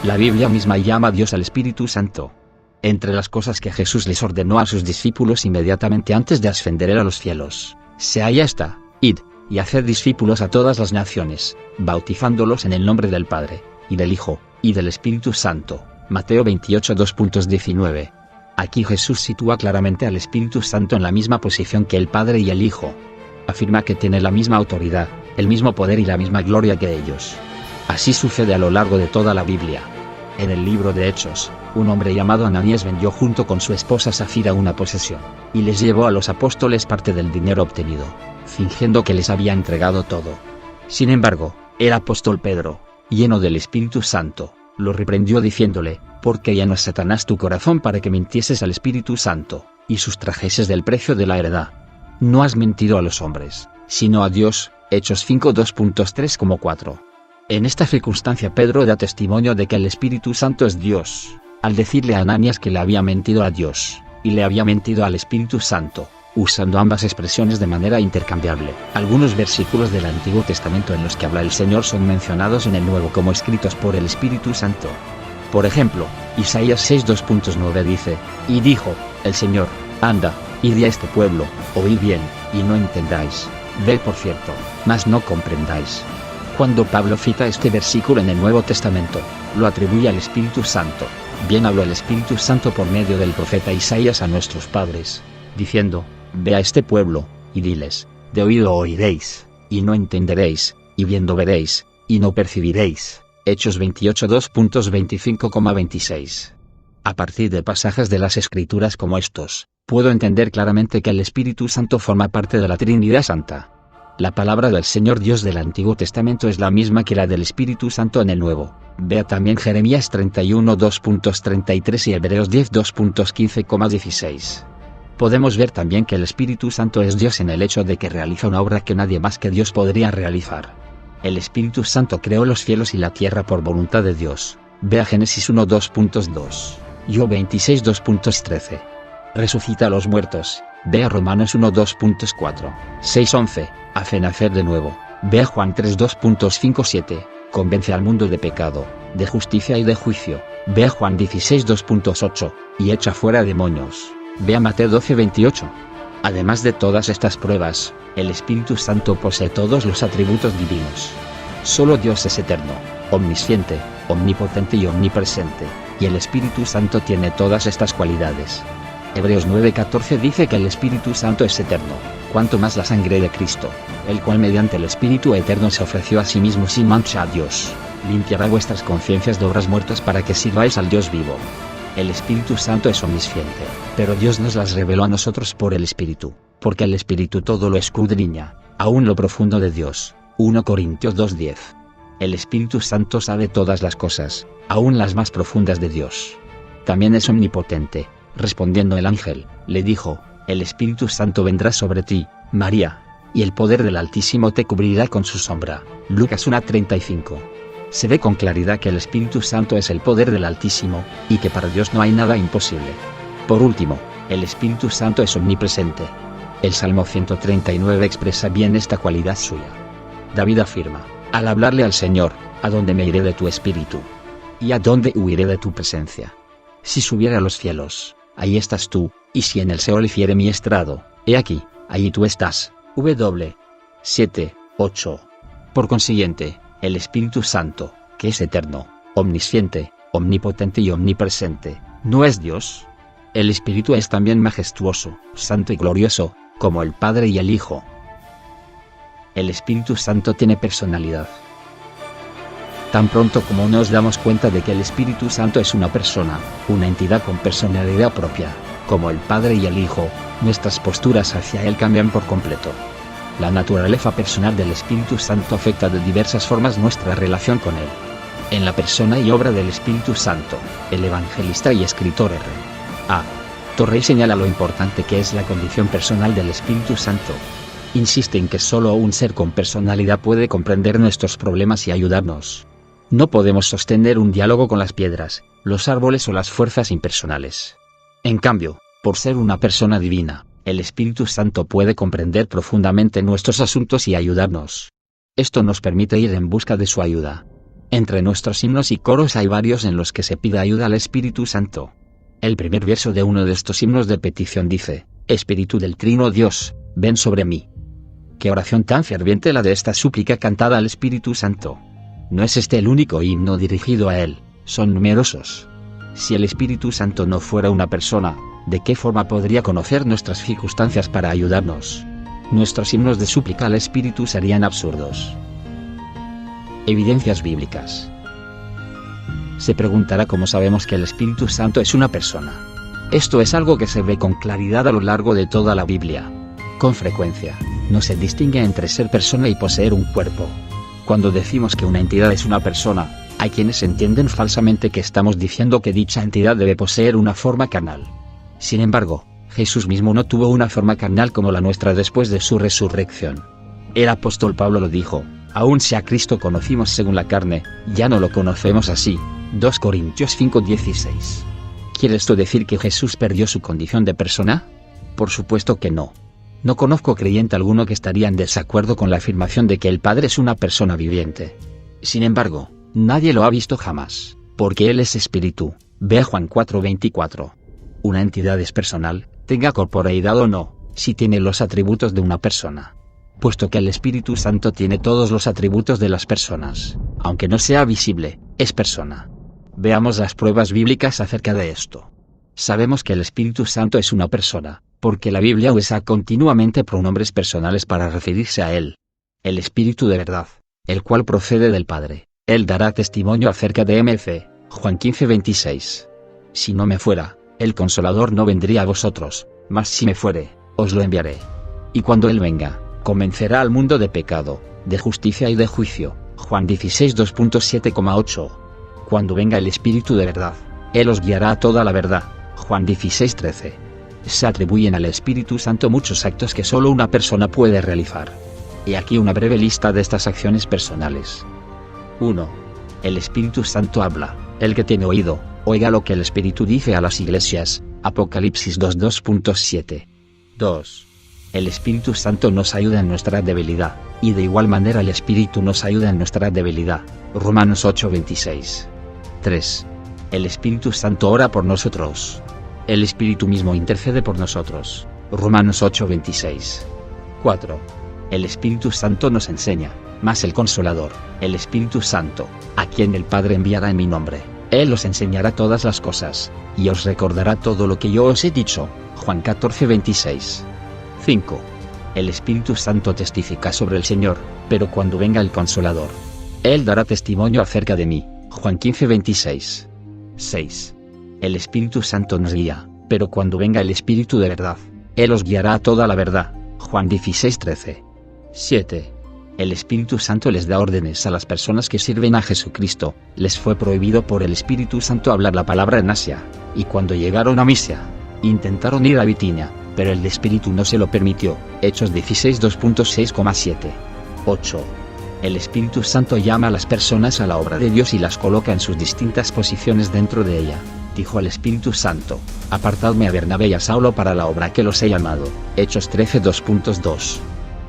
La Biblia misma llama a Dios al Espíritu Santo. Entre las cosas que Jesús les ordenó a sus discípulos inmediatamente antes de ascender a los cielos, se halla esta: id, y haced discípulos a todas las naciones, bautizándolos en el nombre del Padre, y del Hijo, y del Espíritu Santo. Mateo 28 2.19. Aquí Jesús sitúa claramente al Espíritu Santo en la misma posición que el Padre y el Hijo. Afirma que tiene la misma autoridad, el mismo poder y la misma gloria que ellos. Así sucede a lo largo de toda la Biblia. En el libro de Hechos, un hombre llamado Ananías vendió junto con su esposa Safira una posesión, y les llevó a los apóstoles parte del dinero obtenido, fingiendo que les había entregado todo. Sin embargo, el apóstol Pedro, lleno del Espíritu Santo, lo reprendió diciéndole: ¿por qué llenas Satanás tu corazón para que mintieses al Espíritu Santo, y sustrajeses del precio de la heredad? No has mentido a los hombres, sino a Dios. Hechos 5 2.3-4. En esta circunstancia Pedro da testimonio de que el Espíritu Santo es Dios, al decirle a Ananías que le había mentido a Dios, y le había mentido al Espíritu Santo, usando ambas expresiones de manera intercambiable. Algunos versículos del Antiguo Testamento en los que habla el Señor son mencionados en el Nuevo como escritos por el Espíritu Santo. Por ejemplo, Isaías 6 2.9 dice: y dijo el Señor, anda, id a este pueblo, oíd bien, y no entendáis, ved por cierto, mas no comprendáis. Cuando Pablo cita este versículo en el Nuevo Testamento, lo atribuye al Espíritu Santo. Bien habló el Espíritu Santo por medio del profeta Isaías a nuestros padres, diciendo: ve a este pueblo, y diles, de oído oiréis, y no entenderéis, y viendo veréis, y no percibiréis. Hechos 28 2.25-26. A partir de pasajes de las Escrituras como estos, puedo entender claramente que el Espíritu Santo forma parte de la Trinidad Santa. La palabra del Señor Dios del Antiguo Testamento es la misma que la del Espíritu Santo en el Nuevo. Vea también Jeremías 31 2.33 y Hebreos 10 2.15-16. Podemos ver también que el Espíritu Santo es Dios en el hecho de que realiza una obra que nadie más que Dios podría realizar. El Espíritu Santo creó los cielos y la tierra por voluntad de Dios. Vea Génesis 1 2.2. Job 26 2.13. Resucita a los muertos. Vea Romanos 1 2.4. 6:11. Hace nacer de nuevo. Vea Juan 3 2.5-7. Convence al mundo de pecado, de justicia y de juicio. Vea Juan 16 2.8. Y echa fuera demonios. Vea Mateo 12:28. Además de todas estas pruebas, el Espíritu Santo posee todos los atributos divinos. Solo Dios es eterno, omnisciente, omnipotente y omnipresente, y el Espíritu Santo tiene todas estas cualidades. Hebreos 9:14 dice que el Espíritu Santo es eterno, cuanto más la sangre de Cristo, el cual mediante el Espíritu eterno se ofreció a sí mismo sin mancha a Dios, limpiará vuestras conciencias de obras muertas para que sirváis al Dios vivo. El Espíritu Santo es omnisciente, pero Dios nos las reveló a nosotros por el Espíritu, porque el Espíritu todo lo escudriña, aún lo profundo de Dios. 1 Corintios 2:10. El Espíritu Santo sabe todas las cosas, aún las más profundas de Dios. También es omnipotente. Respondiendo el ángel, le dijo: el Espíritu Santo vendrá sobre ti, María, y el poder del Altísimo te cubrirá con su sombra. Lucas 1:35. Se ve con claridad que el Espíritu Santo es el poder del Altísimo, y que para Dios no hay nada imposible. Por último, el Espíritu Santo es omnipresente. El Salmo 139 expresa bien esta cualidad suya. David afirma: al hablarle al Señor, ¿a dónde me iré de tu espíritu? ¿Y a dónde huiré de tu presencia? Si subiera a los cielos, ahí estás tú, y si en el Seol hiciere mi estrado, he aquí, allí tú estás. 7:8. Por consiguiente, el Espíritu Santo, que es eterno, omnisciente, omnipotente y omnipresente, ¿no es Dios? El Espíritu es también majestuoso, santo y glorioso, como el Padre y el Hijo. El Espíritu Santo tiene personalidad. Tan pronto como nos damos cuenta de que el Espíritu Santo es una persona, una entidad con personalidad propia, como el Padre y el Hijo, nuestras posturas hacia Él cambian por completo. La naturaleza personal del Espíritu Santo afecta de diversas formas nuestra relación con Él. En la persona y obra del Espíritu Santo, el evangelista y escritor R. A. Torrey señala lo importante que es la condición personal del Espíritu Santo. Insiste en que solo un ser con personalidad puede comprender nuestros problemas y ayudarnos. No podemos sostener un diálogo con las piedras, los árboles o las fuerzas impersonales. En cambio, por ser una persona divina, el Espíritu Santo puede comprender profundamente nuestros asuntos y ayudarnos. Esto nos permite ir en busca de su ayuda. Entre nuestros himnos y coros hay varios en los que se pide ayuda al Espíritu Santo. El primer verso de uno de estos himnos de petición dice: Espíritu del Trino Dios, ven sobre mí. Qué oración tan ferviente la de esta súplica cantada al Espíritu Santo. No es este el único himno dirigido a Él, son numerosos. Si el Espíritu Santo no fuera una persona, ¿de qué forma podría conocer nuestras circunstancias para ayudarnos? Nuestros himnos de súplica al Espíritu serían absurdos. Evidencias bíblicas. Se preguntará cómo sabemos que el Espíritu Santo es una persona. Esto es algo que se ve con claridad a lo largo de toda la Biblia. Con frecuencia, no se distingue entre ser persona y poseer un cuerpo. Cuando decimos que una entidad es una persona, hay quienes entienden falsamente que estamos diciendo que dicha entidad debe poseer una forma carnal. Sin embargo, Jesús mismo no tuvo una forma carnal como la nuestra después de su resurrección. El apóstol Pablo lo dijo: aun si a Cristo conocimos según la carne, ya no lo conocemos así. 2 Corintios 5:16. ¿Quiere esto decir que Jesús perdió su condición de persona? Por supuesto que no. No conozco creyente alguno que estaría en desacuerdo con la afirmación de que el Padre es una persona viviente. Sin embargo, nadie lo ha visto jamás, porque Él es espíritu. Ve a Juan 4:24. Una entidad es personal, tenga corporeidad o no, si tiene los atributos de una persona. Puesto que el Espíritu Santo tiene todos los atributos de las personas, aunque no sea visible, es persona. Veamos las pruebas bíblicas acerca de esto. Sabemos que el Espíritu Santo es una persona, porque la Biblia usa continuamente pronombres personales para referirse a Él. El Espíritu de verdad, el cual procede del Padre, Él dará testimonio acerca de MC, Juan 15:26. Si no me fuera, el Consolador no vendría a vosotros, mas si me fuere, os lo enviaré. Y cuando Él venga, convencerá al mundo de pecado, de justicia y de juicio. Juan 16 2.7,8. Cuando venga el Espíritu de verdad, Él os guiará a toda la verdad. Juan 16:13. Se atribuyen al Espíritu Santo muchos actos que solo una persona puede realizar. Y aquí una breve lista de estas acciones personales. 1. El Espíritu Santo habla. El que tiene oído, oiga lo que el Espíritu dice a las iglesias. Apocalipsis 2.2.7. 2. El Espíritu Santo nos ayuda en nuestra debilidad, y de igual manera el Espíritu nos ayuda en nuestra debilidad. Romanos 8:26. 3. El Espíritu Santo ora por nosotros. El Espíritu mismo intercede por nosotros. Romanos 8:26. 4. El Espíritu Santo nos enseña, mas el Consolador, el Espíritu Santo, a quien el Padre enviará en mi nombre, Él os enseñará todas las cosas, y os recordará todo lo que yo os he dicho. Juan 14:26. 5. El Espíritu Santo testifica sobre el Señor, pero cuando venga el Consolador, Él dará testimonio acerca de mí. Juan 15:26. 6. El Espíritu Santo nos guía, pero cuando venga el Espíritu de verdad, Él os guiará a toda la verdad. Juan 16:13. 7. El Espíritu Santo les da órdenes a las personas que sirven a Jesucristo. Les fue prohibido por el Espíritu Santo hablar la palabra en Asia, y cuando llegaron a Misia, intentaron ir a Bitinia, pero el Espíritu no se lo permitió. Hechos 16:2.6,7. 8. El Espíritu Santo llama a las personas a la obra de Dios y las coloca en sus distintas posiciones dentro de ella. Dijo el Espíritu Santo: apartadme a Bernabé y a Saulo para la obra que los he llamado. Hechos 13:2.2.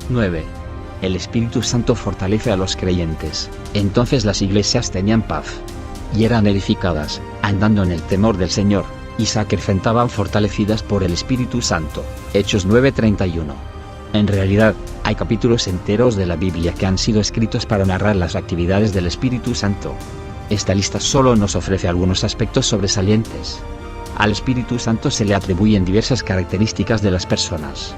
9. El Espíritu Santo fortalece a los creyentes. Entonces las iglesias tenían paz y eran edificadas, andando en el temor del Señor, y se acrecentaban fortalecidas por el Espíritu Santo. Hechos 9:31. En realidad, hay capítulos enteros de la Biblia que han sido escritos para narrar las actividades del Espíritu Santo. Esta lista solo nos ofrece algunos aspectos sobresalientes. Al Espíritu Santo se le atribuyen diversas características de las personas.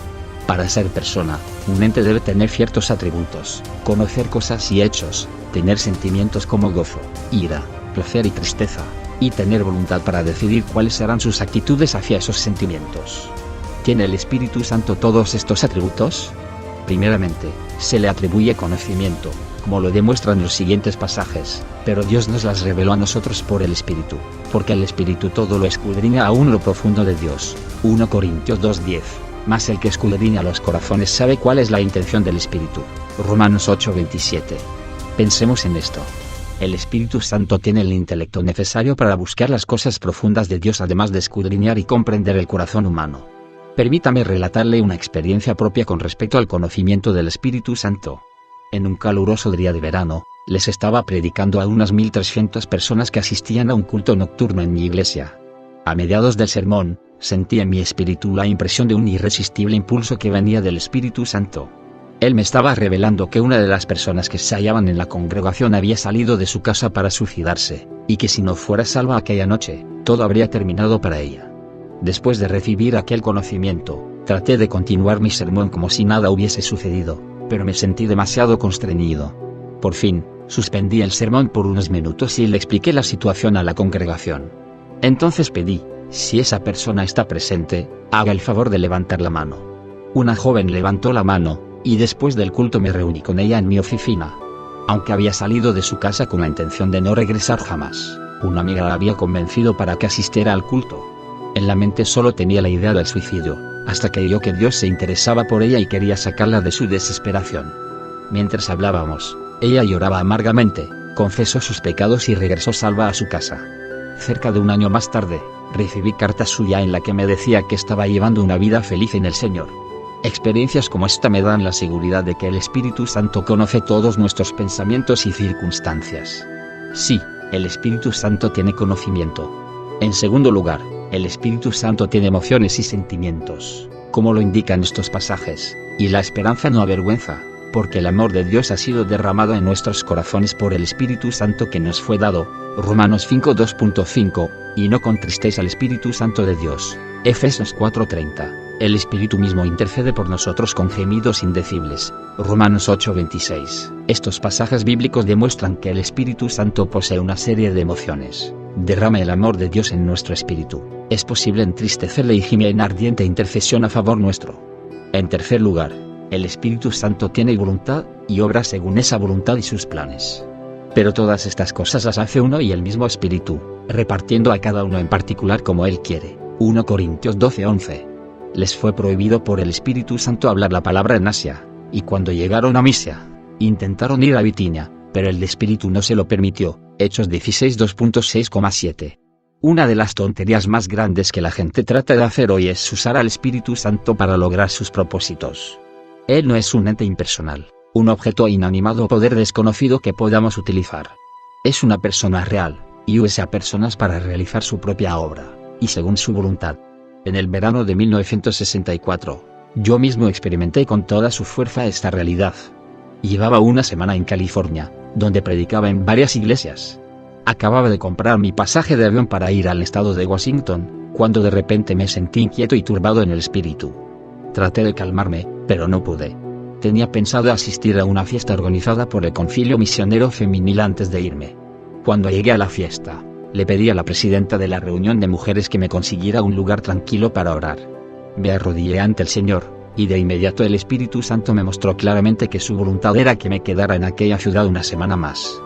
Para ser persona, un ente debe tener ciertos atributos: conocer cosas y hechos, tener sentimientos como gozo, ira, placer y tristeza, y tener voluntad para decidir cuáles serán sus actitudes hacia esos sentimientos. ¿Tiene el Espíritu Santo todos estos atributos? Primeramente, se le atribuye conocimiento, como lo demuestran los siguientes pasajes, pero Dios nos las reveló a nosotros por el Espíritu, porque el Espíritu todo lo escudriña aún lo profundo de Dios. 1 Corintios 2:10. Mas el que escudriña los corazones sabe cuál es la intención del Espíritu. Romanos 8:27. Pensemos en esto. El Espíritu Santo tiene el intelecto necesario para buscar las cosas profundas de Dios, además de escudriñar y comprender el corazón humano. Permítame relatarle una experiencia propia con respecto al conocimiento del Espíritu Santo. En un caluroso día de verano, les estaba predicando a unas 1.300 personas que asistían a un culto nocturno en mi iglesia. A mediados del sermón, sentí en mi espíritu la impresión de un irresistible impulso que venía del Espíritu Santo. Él me estaba revelando que una de las personas que se hallaban en la congregación había salido de su casa para suicidarse, y que si no fuera salva aquella noche, todo habría terminado para ella. Después de recibir aquel conocimiento, traté de continuar mi sermón como si nada hubiese sucedido, pero me sentí demasiado constreñido. Por fin, suspendí el sermón por unos minutos y le expliqué la situación a la congregación. Entonces pedí: si esa persona está presente, haga el favor de levantar la mano. Una joven levantó la mano, y después del culto me reuní con ella en mi oficina. Aunque había salido de su casa con la intención de no regresar jamás, una amiga la había convencido para que asistiera al culto. En la mente solo tenía la idea del suicidio, hasta que oyó que Dios se interesaba por ella y quería sacarla de su desesperación. Mientras hablábamos, ella lloraba amargamente, confesó sus pecados y regresó salva a su casa. Cerca de un año más tarde, recibí carta suya en la que me decía que estaba llevando una vida feliz en el Señor. Experiencias como esta me dan la seguridad de que el Espíritu Santo conoce todos nuestros pensamientos y circunstancias. Sí, el Espíritu Santo tiene conocimiento. En segundo lugar, el Espíritu Santo tiene emociones y sentimientos, como lo indican estos pasajes, y la esperanza no avergüenza, porque el amor de Dios ha sido derramado en nuestros corazones por el Espíritu Santo que nos fue dado. Romanos 5:2.5, y no contristéis al Espíritu Santo de Dios. Efesios 4:30. El Espíritu mismo intercede por nosotros con gemidos indecibles. Romanos 8:26. Estos pasajes bíblicos demuestran que el Espíritu Santo posee una serie de emociones. Derrama el amor de Dios en nuestro espíritu. Es posible entristecerle y gime en ardiente intercesión a favor nuestro. En tercer lugar, el Espíritu Santo tiene voluntad, y obra según esa voluntad y sus planes. Pero todas estas cosas las hace uno y el mismo Espíritu, repartiendo a cada uno en particular como Él quiere. 1 Corintios 12:11. Les fue prohibido por el Espíritu Santo hablar la palabra en Asia, y cuando llegaron a Misia, intentaron ir a Bitinia, pero el Espíritu no se lo permitió. Hechos 16:2.6,7. Una de las tonterías más grandes que la gente trata de hacer hoy es usar al Espíritu Santo para lograr sus propósitos. Él no es un ente impersonal, un objeto inanimado o poder desconocido que podamos utilizar. Es una persona real, y usa a personas para realizar su propia obra, y según su voluntad. En el verano de 1964, yo mismo experimenté con toda su fuerza esta realidad. Llevaba una semana en California, donde predicaba en varias iglesias. Acababa de comprar mi pasaje de avión para ir al estado de Washington, cuando de repente me sentí inquieto y turbado en el espíritu. Traté de calmarme, pero no pude. Tenía pensado asistir a una fiesta organizada por el Concilio Misionero Femenil antes de irme. Cuando llegué a la fiesta, Le pedí a la presidenta de la reunión de mujeres que me consiguiera un lugar tranquilo para orar. Me arrodillé ante el Señor, y de inmediato el Espíritu Santo me mostró claramente que su voluntad era que me quedara en aquella ciudad una semana más.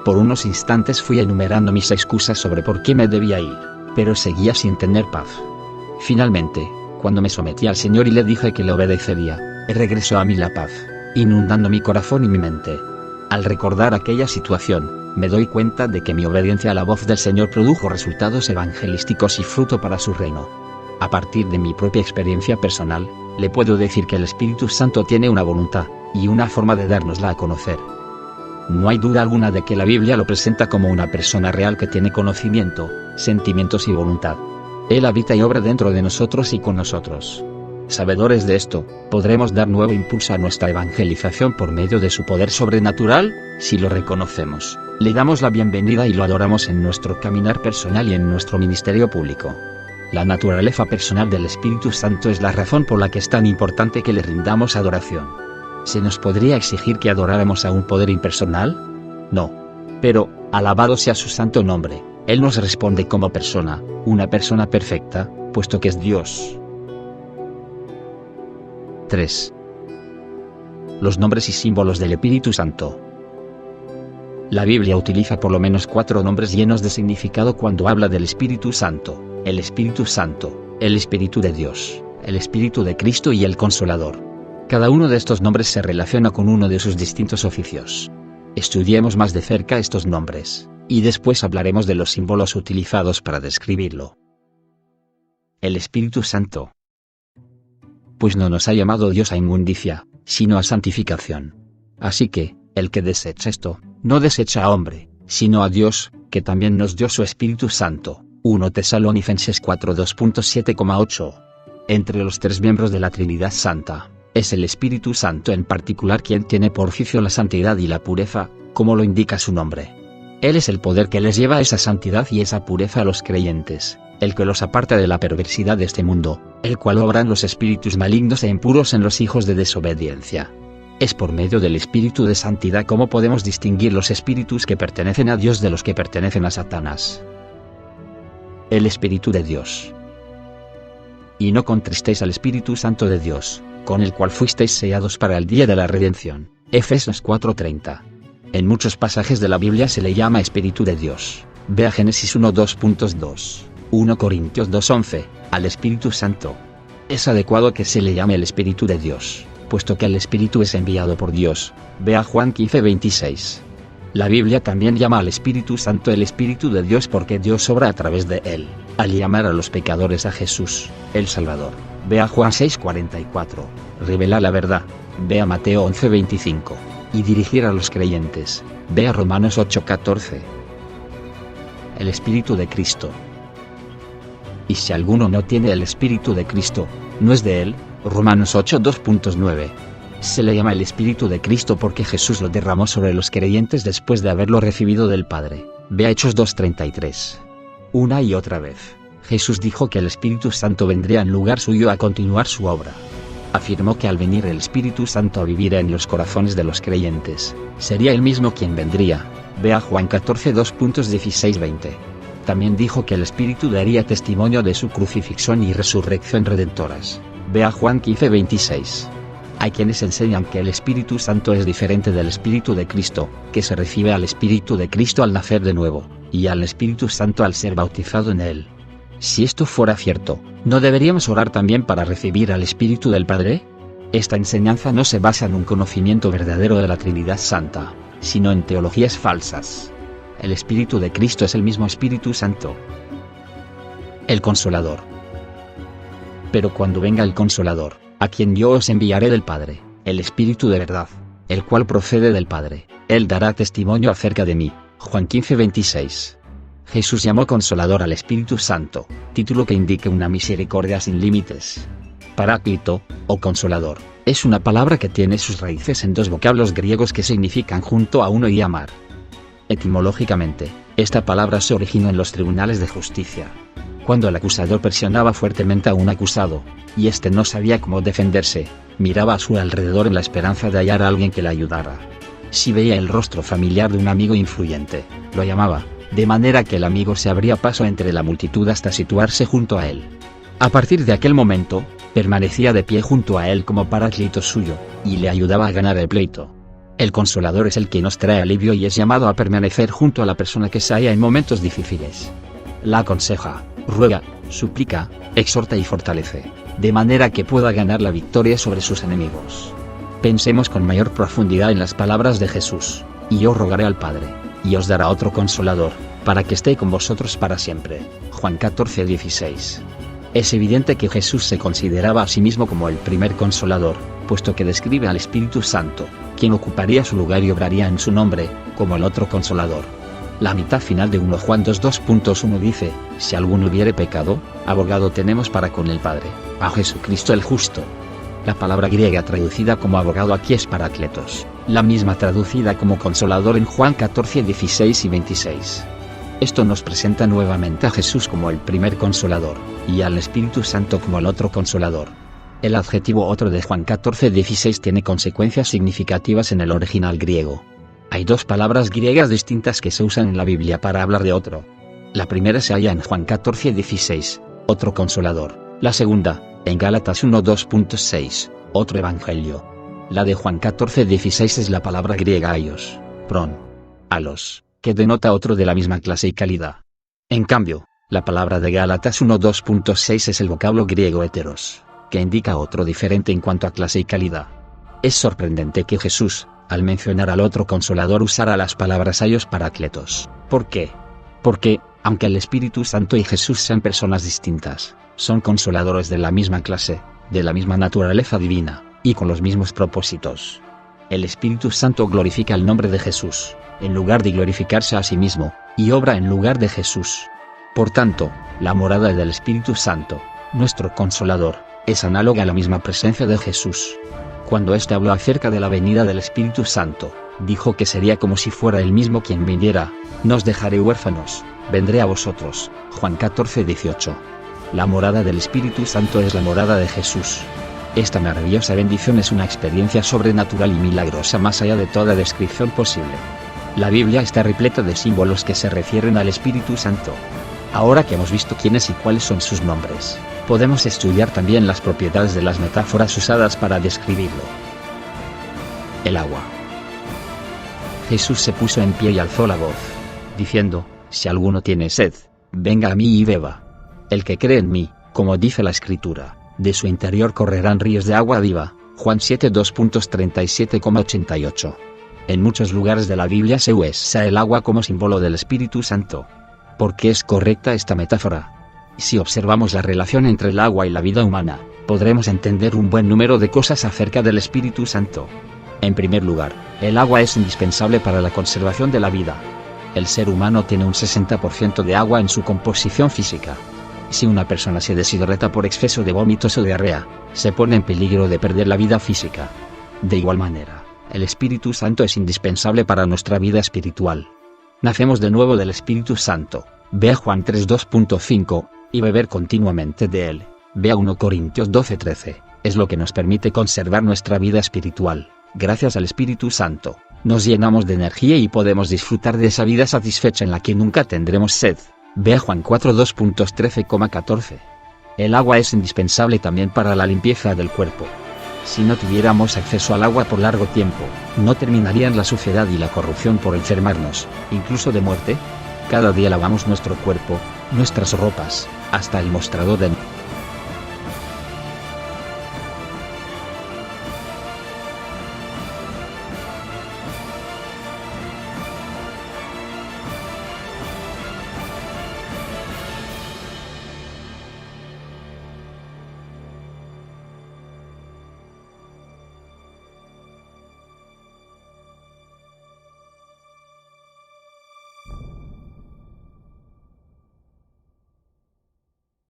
Por unos instantes fui enumerando mis excusas sobre por qué me debía ir, pero seguía sin tener paz. Finalmente, cuando me sometí al Señor y le dije que le obedecería, regresó a mí la paz, inundando mi corazón y mi mente. Al recordar aquella situación, me doy cuenta de que mi obediencia a la voz del Señor produjo resultados evangelísticos y fruto para su reino. A partir de mi propia experiencia personal, le puedo decir que el Espíritu Santo tiene una voluntad, y una forma de dárnosla a conocer. No hay duda alguna de que la Biblia lo presenta como una persona real que tiene conocimiento, sentimientos y voluntad. Él habita y obra dentro de nosotros y con nosotros. Sabedores de esto, podremos dar nuevo impulso a nuestra evangelización por medio de su poder sobrenatural, si lo reconocemos, le damos la bienvenida y lo adoramos en nuestro caminar personal y en nuestro ministerio público. La naturaleza personal del Espíritu Santo es la razón por la que es tan importante que le rindamos adoración. ¿Se nos podría exigir que adoráramos a un poder impersonal? No. Pero, alabado sea su santo nombre, Él nos responde como persona, una persona perfecta, puesto que es Dios. 3. Los nombres y símbolos del Espíritu Santo. La Biblia utiliza por lo menos 4 nombres llenos de significado cuando habla del Espíritu Santo: el Espíritu Santo, el Espíritu de Dios, el Espíritu de Cristo y el Consolador. Cada uno de estos nombres se relaciona con uno de sus distintos oficios. Estudiemos más de cerca estos nombres, y después hablaremos de los símbolos utilizados para describirlo. El Espíritu Santo. Pues no nos ha llamado Dios a inmundicia, sino a santificación. Así que, el que desecha esto, no desecha a hombre, sino a Dios, que también nos dio su Espíritu Santo. 1 Tesalonicenses 4:2.7,8. Entre los 3 miembros de la Trinidad Santa, es el Espíritu Santo en particular quien tiene por oficio la santidad y la pureza, como lo indica su nombre. Él es el poder que les lleva a esa santidad y esa pureza a los creyentes, el que los aparta de la perversidad de este mundo, el cual obran los espíritus malignos e impuros en los hijos de desobediencia. Es por medio del Espíritu de Santidad como podemos distinguir los espíritus que pertenecen a Dios de los que pertenecen a Satanás. El Espíritu de Dios. Y no contristéis al Espíritu Santo de Dios, con el cual fuisteis sellados para el día de la redención. Efesios 4:30. En muchos pasajes de la Biblia se le llama Espíritu de Dios. Vea Génesis 1:2.2, 1 Corintios 2:11, al Espíritu Santo. Es adecuado que se le llame el Espíritu de Dios, puesto que el Espíritu es enviado por Dios. Vea Juan 15:26. La Biblia también llama al Espíritu Santo el Espíritu de Dios porque Dios obra a través de él, al llamar a los pecadores a Jesús, el Salvador. Vea Juan 6:44, revela la verdad. Vea Mateo 11:25, y dirigir a los creyentes. Vea Romanos 8:14. El Espíritu de Cristo. Y si alguno no tiene el Espíritu de Cristo, no es de él. Romanos 8:2.9. Se le llama el Espíritu de Cristo porque Jesús lo derramó sobre los creyentes después de haberlo recibido del Padre. Vea Hechos 2:33. Una y otra vez, Jesús dijo que el Espíritu Santo vendría en lugar suyo a continuar su obra. Afirmó que al venir el Espíritu Santo a vivir en los corazones de los creyentes, sería él mismo quien vendría. Vea Juan 14:2.16-20. También dijo que el Espíritu daría testimonio de su crucifixión y resurrección redentoras. Vea Juan 15:26. Hay quienes enseñan que el Espíritu Santo es diferente del Espíritu de Cristo, que se recibe al Espíritu de Cristo al nacer de nuevo, y al Espíritu Santo al ser bautizado en él. Si esto fuera cierto, ¿no deberíamos orar también para recibir al Espíritu del Padre? Esta enseñanza no se basa en un conocimiento verdadero de la Trinidad Santa, sino en teologías falsas. El Espíritu de Cristo es el mismo Espíritu Santo. El Consolador. Pero cuando venga el Consolador, a quien yo os enviaré del Padre, el Espíritu de verdad, el cual procede del Padre, él dará testimonio acerca de mí. Juan 15:26. Jesús llamó Consolador al Espíritu Santo, título que indica una misericordia sin límites. Paráclito, o Consolador, es una palabra que tiene sus raíces en 2 vocablos griegos que significan junto a uno y amar. Etimológicamente, esta palabra se originó en los tribunales de justicia. Cuando el acusador presionaba fuertemente a un acusado, y éste no sabía cómo defenderse, miraba a su alrededor en la esperanza de hallar a alguien que le ayudara. Si veía el rostro familiar de un amigo influyente, lo llamaba, de manera que el amigo se abría paso entre la multitud hasta situarse junto a él. A partir de aquel momento, permanecía de pie junto a él como paráclito suyo, y le ayudaba a ganar el pleito. El Consolador es el que nos trae alivio y es llamado a permanecer junto a la persona que se halla en momentos difíciles. La aconseja, ruega, suplica, exhorta y fortalece, de manera que pueda ganar la victoria sobre sus enemigos. Pensemos con mayor profundidad en las palabras de Jesús: y yo rogaré al Padre, y os dará otro Consolador, para que esté con vosotros para siempre. Juan 14:16. Es evidente que Jesús se consideraba a sí mismo como el primer Consolador, puesto que describe al Espíritu Santo, quien ocuparía su lugar y obraría en su nombre, como el otro Consolador. La mitad final de 1 Juan 2:2.1 dice: si alguno hubiere pecado, abogado tenemos para con el Padre, a Jesucristo el justo. La palabra griega traducida como abogado aquí es parácletos, la misma traducida como Consolador en Juan 14:16 y 26. Esto nos presenta nuevamente a Jesús como el primer Consolador, y al Espíritu Santo como el otro Consolador. El adjetivo otro de Juan 14:16 tiene consecuencias significativas en el original griego. Hay dos palabras griegas distintas que se usan en la Biblia para hablar de otro. La primera se halla en Juan 14:16, otro Consolador. La segunda, en Gálatas 1:2.6, otro Evangelio. La de Juan 14:16 es la palabra griega aios, pron, alos, que denota otro de la misma clase y calidad. En cambio, la palabra de Gálatas 1:2.6 es el vocablo griego heteros, que indica otro diferente en cuanto a clase y calidad. Es sorprendente que Jesús, al mencionar al otro Consolador, usara las palabras aios parácletos. ¿Por qué? Porque, aunque el Espíritu Santo y Jesús sean personas distintas, son consoladores de la misma clase, de la misma naturaleza divina, y con los mismos propósitos. El Espíritu Santo glorifica el nombre de Jesús, en lugar de glorificarse a sí mismo, y obra en lugar de Jesús. Por tanto, la morada del Espíritu Santo, nuestro Consolador, es análoga a la misma presencia de Jesús. Cuando éste habló acerca de la venida del Espíritu Santo, dijo que sería como si fuera él mismo quien viniera: no os dejaré huérfanos, vendré a vosotros. Juan 14:18. La morada del Espíritu Santo es la morada de Jesús. Esta maravillosa bendición es una experiencia sobrenatural y milagrosa más allá de toda descripción posible. La Biblia está repleta de símbolos que se refieren al Espíritu Santo. Ahora que hemos visto quiénes y cuáles son sus nombres, podemos estudiar también las propiedades de las metáforas usadas para describirlo. El agua. Jesús se puso en pie y alzó la voz, diciendo: si alguno tiene sed, venga a mí y beba. El que cree en mí, como dice la Escritura, de su interior correrán ríos de agua viva. Juan 7:2.37,88. En muchos lugares de la Biblia se usa el agua como símbolo del Espíritu Santo. ¿Por qué es correcta esta metáfora? Si observamos la relación entre el agua y la vida humana, podremos entender un buen número de cosas acerca del Espíritu Santo. En primer lugar, el agua es indispensable para la conservación de la vida. El ser humano tiene un 60% de agua en su composición física. Si una persona se deshidrata por exceso de vómitos o diarrea, se pone en peligro de perder la vida física. De igual manera, el Espíritu Santo es indispensable para nuestra vida espiritual. Nacemos de nuevo del Espíritu Santo, vea Juan 3:2.5, y beber continuamente de él, vea 1 Corintios 12:13, es lo que nos permite conservar nuestra vida espiritual. Gracias al Espíritu Santo, nos llenamos de energía y podemos disfrutar de esa vida satisfecha en la que nunca tendremos sed. Vea Juan 4:2.13,14. El agua es indispensable también para la limpieza del cuerpo. Si no tuviéramos acceso al agua por largo tiempo, ¿no terminarían la suciedad y la corrupción por enfermarnos, incluso de muerte? Cada día lavamos nuestro cuerpo, nuestras ropas, hasta el mostrador de